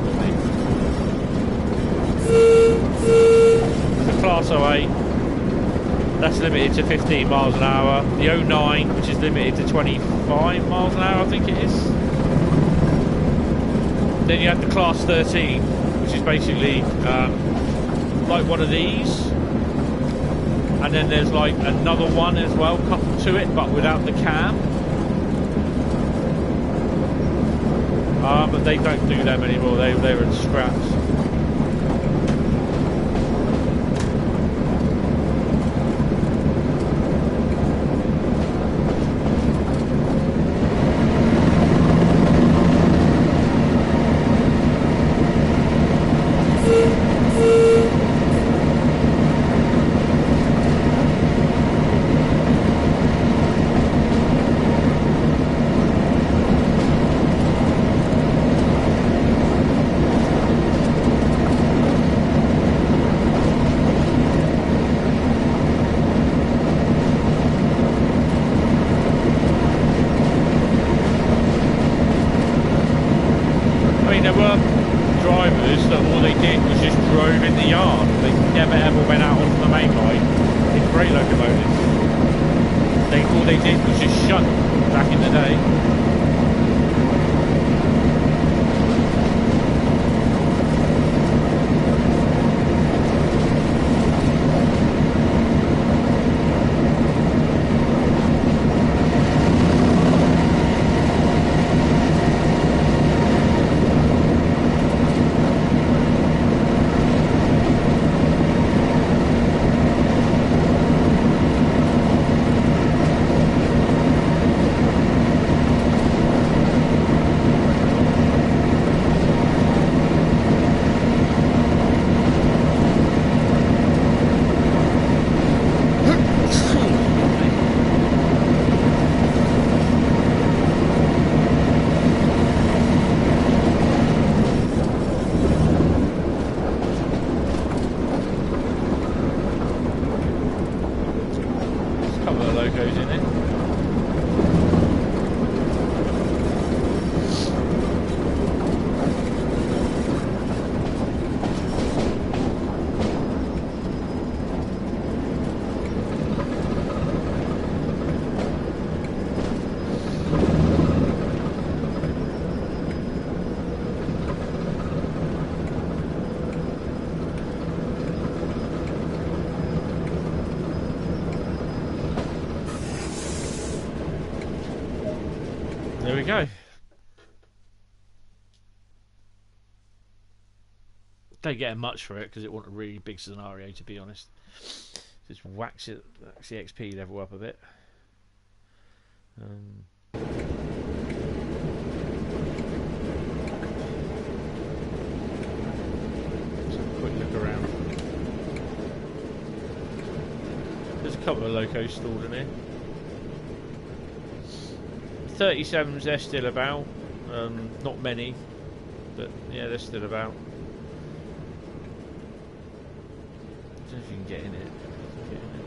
the Class 08. That's limited to 15 miles an hour. The 09, which is limited to 25 miles an hour, I think it is. Then you have the Class 13, which is basically like one of these. And then there's like another one as well coupled to it, but without the cam. But they don't do them anymore. They were in scraps. There we go. Don't get much for it because it wasn't a really big scenario, to be honest. Just wax the XP level up a bit. Just have a quick look around. There's a couple of locos stored in here. 37s, they're still about. Not many, but yeah, they're still about. don't know if you can get in it. Get in it.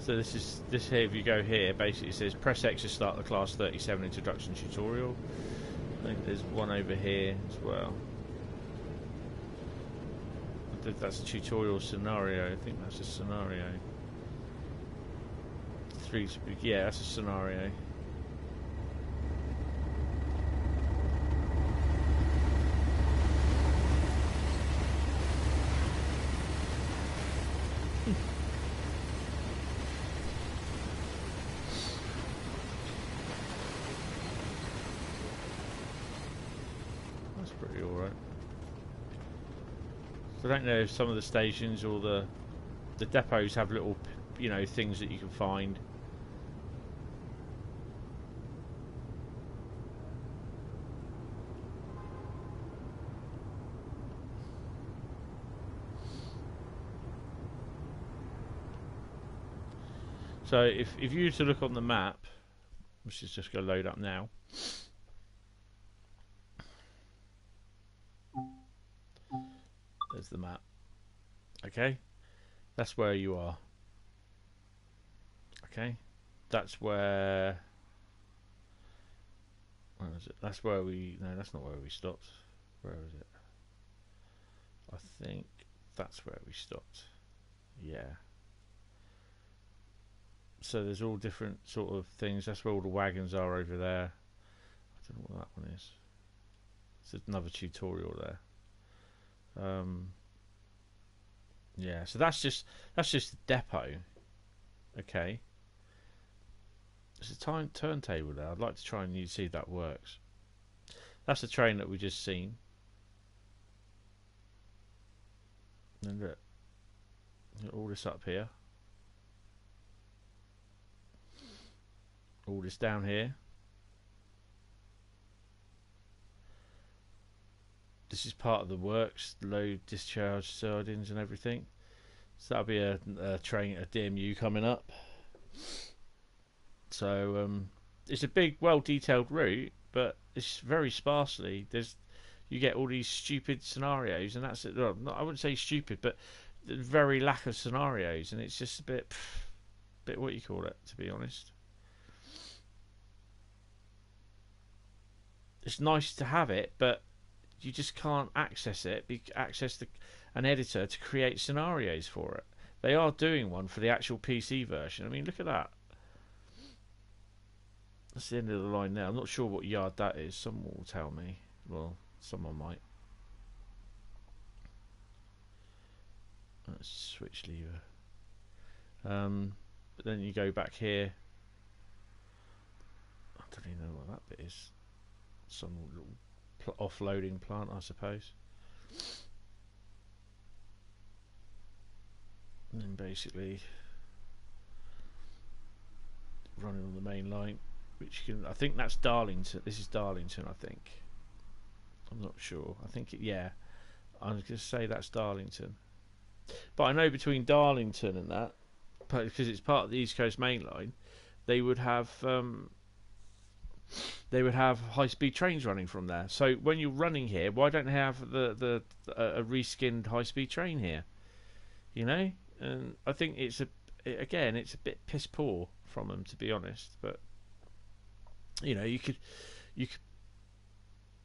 So this here, if you go here, basically it says press X to start the class 37 introduction tutorial. I think there's one over here as well. I think that's a tutorial scenario. I think that's a scenario. Yeah, that's a scenario. I don't know if some of the stations or the depots have little, you know, things that you can find. So if you were to look on the map, which is just going to load up now. There's the map. Okay, that's where you are. Okay, that's where. Where is it? That's where we. No, that's not where we stopped. Where is it? I think that's where we stopped. Yeah. So there's all different sort of things. That's where all the wagons are over there. I don't know what that one is. It's another tutorial there. Yeah, so that's just the depot. Okay, there's a turntable there. I'd like to try and see if that works. That's the train that we just seen. And look, all this up here, all this down here. This is part of the works, load, discharge, sardines and everything. So that'll be a train, a DMU coming up. So it's a big, well-detailed route, but it's very sparsely. You get all these stupid scenarios, and that's it. Well, I wouldn't say stupid, but very lack of scenarios, and it's just a bit what you call it, to be honest. It's nice to have it, but you just can't access it. Access an editor to create scenarios for it. They are doing one for the actual PC version. I mean, look at that. That's the end of the line now. I'm not sure what yard that is. Someone will tell me. Well, someone might. Let's switch lever. But then you go back here. I don't even know what that bit is. Some little offloading plant, I suppose. And then basically running on the main line, which you can. I think that's Darlington. This is Darlington, I think. I'm not sure. I think yeah. I'm going to say that's Darlington. But I know between Darlington and that, because it's part of the East Coast Main Line, they would have high-speed trains running from there. So when you're running here, why don't they have a reskinned high-speed train here? You know, and I think it's a bit piss poor from them, to be honest. But you know, you could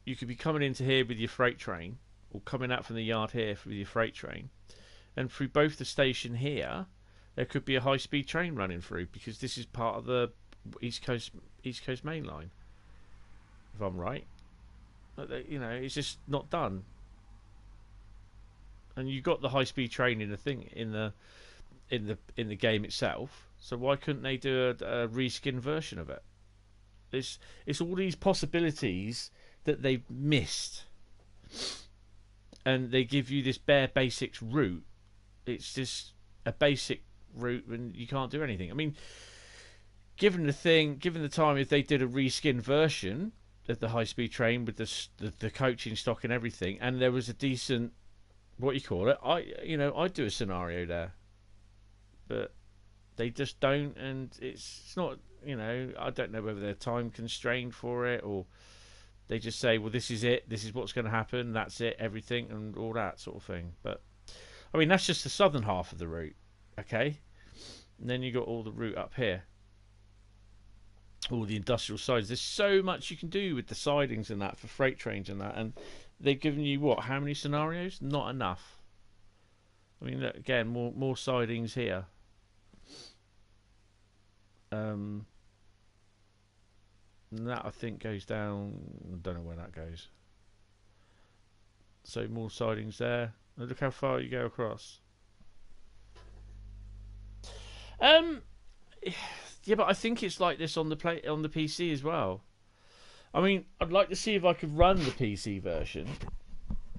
be coming into here with your freight train, or coming out from the yard here with your freight train, and through both the station here, there could be a high-speed train running through, because this is part of the East Coast Main Line, if I'm right. But, you know, it's just not done. And you got the high-speed train in the in the game itself. So why couldn't they do a reskin version of it? It's all these possibilities that they've missed, and they give you this bare basics route. It's just a basic route, and you can't do anything. I mean, given the time, if they did a reskin version of the high-speed train with the coaching stock and everything, and there was a decent, what you call it, I'd do a scenario there, but they just don't, and it's not, I don't know whether they're time constrained for it, or they just say, well, this is it, this is what's going to happen, that's it, everything, and all that sort of thing. But I mean, that's just the southern half of the route, okay? And then you got all the route up here, all the industrial sides. There's so much you can do with the sidings and that for freight trains and that, and they've given you what? How many scenarios? Not enough. I mean, look, again, more sidings here. And that I think goes down. I don't know where that goes. So more sidings there. And look how far you go across. Yeah, but I think it's like this on the PC as well. I mean, I'd like to see if I could run the PC version.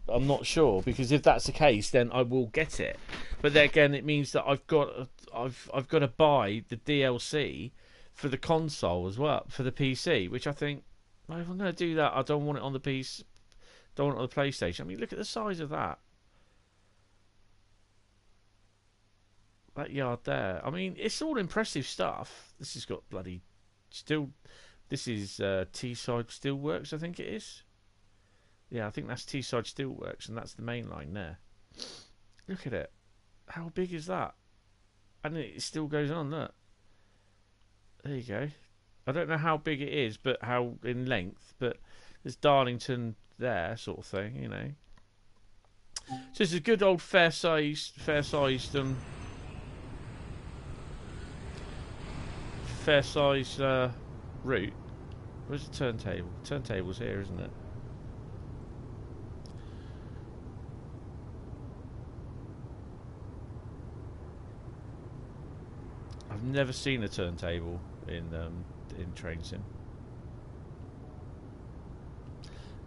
I'm not sure, because if that's the case, then I will get it. But then again, it means that I've got to buy the DLC for the console as well, for the PC, which I think, well, if I'm going to do that, I don't want it on the PC, don't want it on the PlayStation. I mean, look at the size of that. That yard there. I mean, it's all impressive stuff. This has got bloody steel. This is Teeside Steelworks, I think it is. Yeah, I think that's Teeside Steelworks, and that's the main line there. Look at it. How big is that? And it still goes on, look. There you go. I don't know how big it is, but how in length, but there's Darlington there, sort of thing, So it's a good old fair-sized route. Where's the turntable? Turntable's here, isn't it? I've never seen a turntable in Train Sim.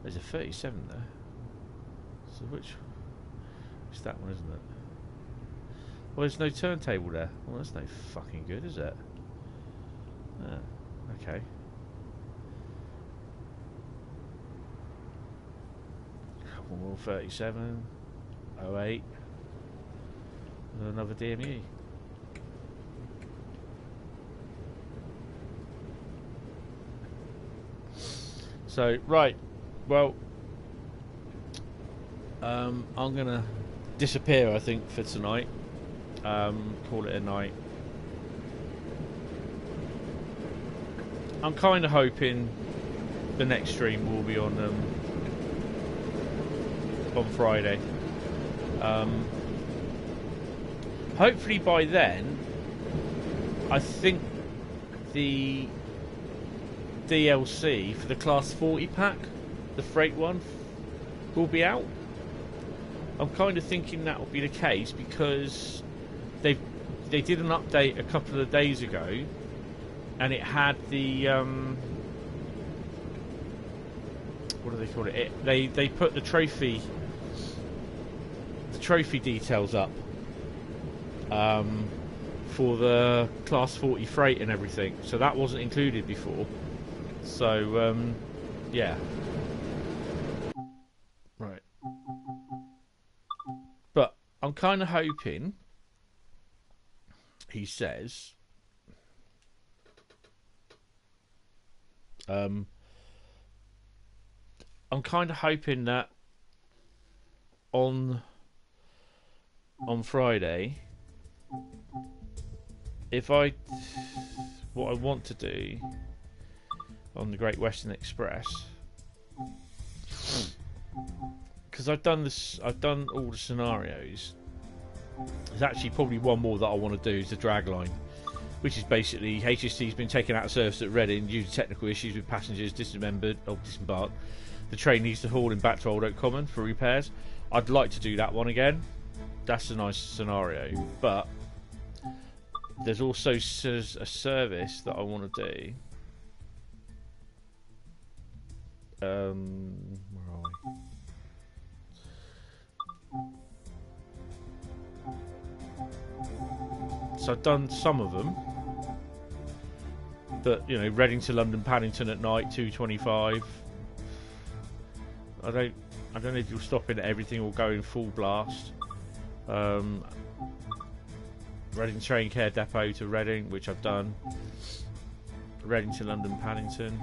There's a 37 there. So it's that one, isn't it? Well, there's no turntable there. Well, that's no fucking good, is it? Okay. Couple more 37, 08, and another DME. So, right, well, I'm gonna disappear, I think, for tonight. Call it a night. I'm kind of hoping the next stream will be on Friday. Hopefully by then, I think the DLC for the Class 40 pack, the freight one, will be out. I'm kind of thinking that will be the case, because they did an update a couple of days ago, and it had the what do they call it? They put the trophy details up for the Class 40 freight and everything. So that wasn't included before. So yeah. Right. But I'm kind of hoping, he says, I'm kind of hoping that on Friday, what I want to do on the Great Western Express, because I've done all the scenarios. There's actually probably one more that I want to do, is the drag line, which is basically HST's been taken out of service at Reading due to technical issues with passengers disembarked. The train needs to haul him back to Old Oak Common for repairs. I'd like to do that one again. That's a nice scenario, but there's also a service that I want to do. Where are we? So I've done some of them, but you know, Reading to London Paddington at night, 2:25. I don't know if you'll stop in at everything or go in full blast. Reading Train Care Depot to Reading, which I've done. Reading to London Paddington.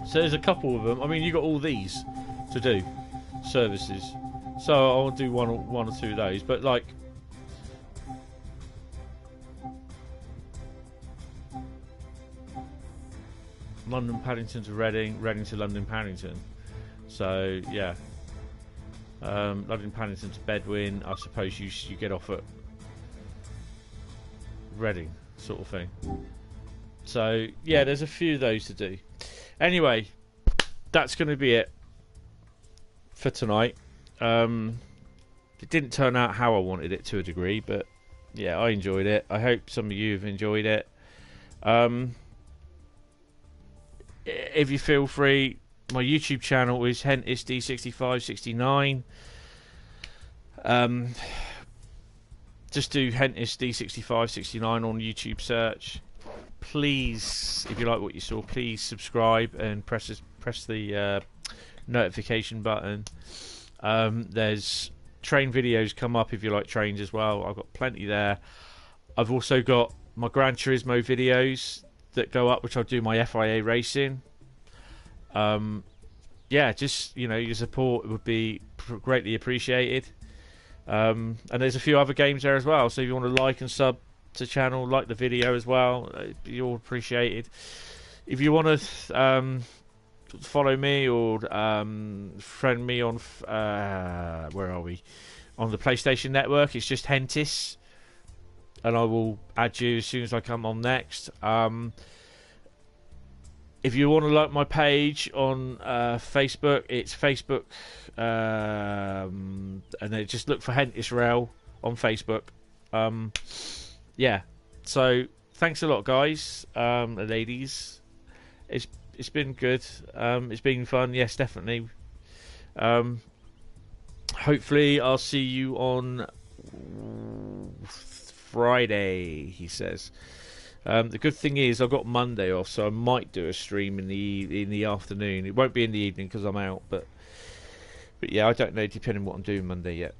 So there's a couple of them. I mean, you got all these to do services. So I'll do one or two of those. But like, London Paddington to Reading, Reading to London Paddington. So yeah, London Paddington to Bedwin. I suppose you get off at Reading, sort of thing. So yeah, there's a few of those to do. Anyway, that's going to be it for tonight. It didn't turn out how I wanted it to a degree, but yeah, I enjoyed it. I hope some of you have enjoyed it. If you feel free, my YouTube channel is Hentis D6569. Just do Hentis D6569 on YouTube search. Please, if you like what you saw, please subscribe and press the notification button. There's train videos come up if you like trains as well. I've got plenty there. I've also got my Gran Turismo videos that go up, which I'll do my FIA racing. Yeah, just, you know, your support would be greatly appreciated. And there's a few other games there as well, so if you want to like and sub to the channel, like the video as well, you're all appreciated. If you want to follow me or friend me on where are we, on the PlayStation Network, it's just Hentis, and I will add you as soon as I come on next. If you want to like my page on Facebook, it's Facebook, and then just look for Hentis Rail on Facebook. Yeah, so thanks a lot, guys, ladies. It's been good. It's been fun. Yes, definitely. Hopefully, I'll see you on Friday. He says. The good thing is I've got Monday off, so I might do a stream in the afternoon. It won't be in the evening because I'm out, but yeah, I don't know, depending on what I'm doing Monday yet.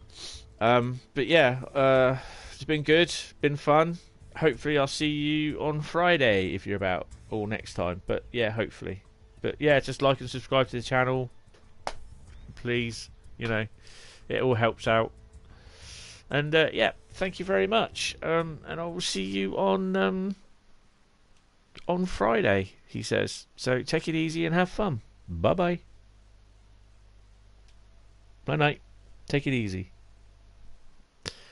But yeah, it's been good, been fun. Hopefully I'll see you on Friday if you're about, or next time. But yeah, hopefully. But yeah, just like and subscribe to the channel, please. You know, it all helps out. And yeah, thank you very much. And I will see you on Friday, he says. So take it easy and have fun. Bye bye. Night night. Take it easy.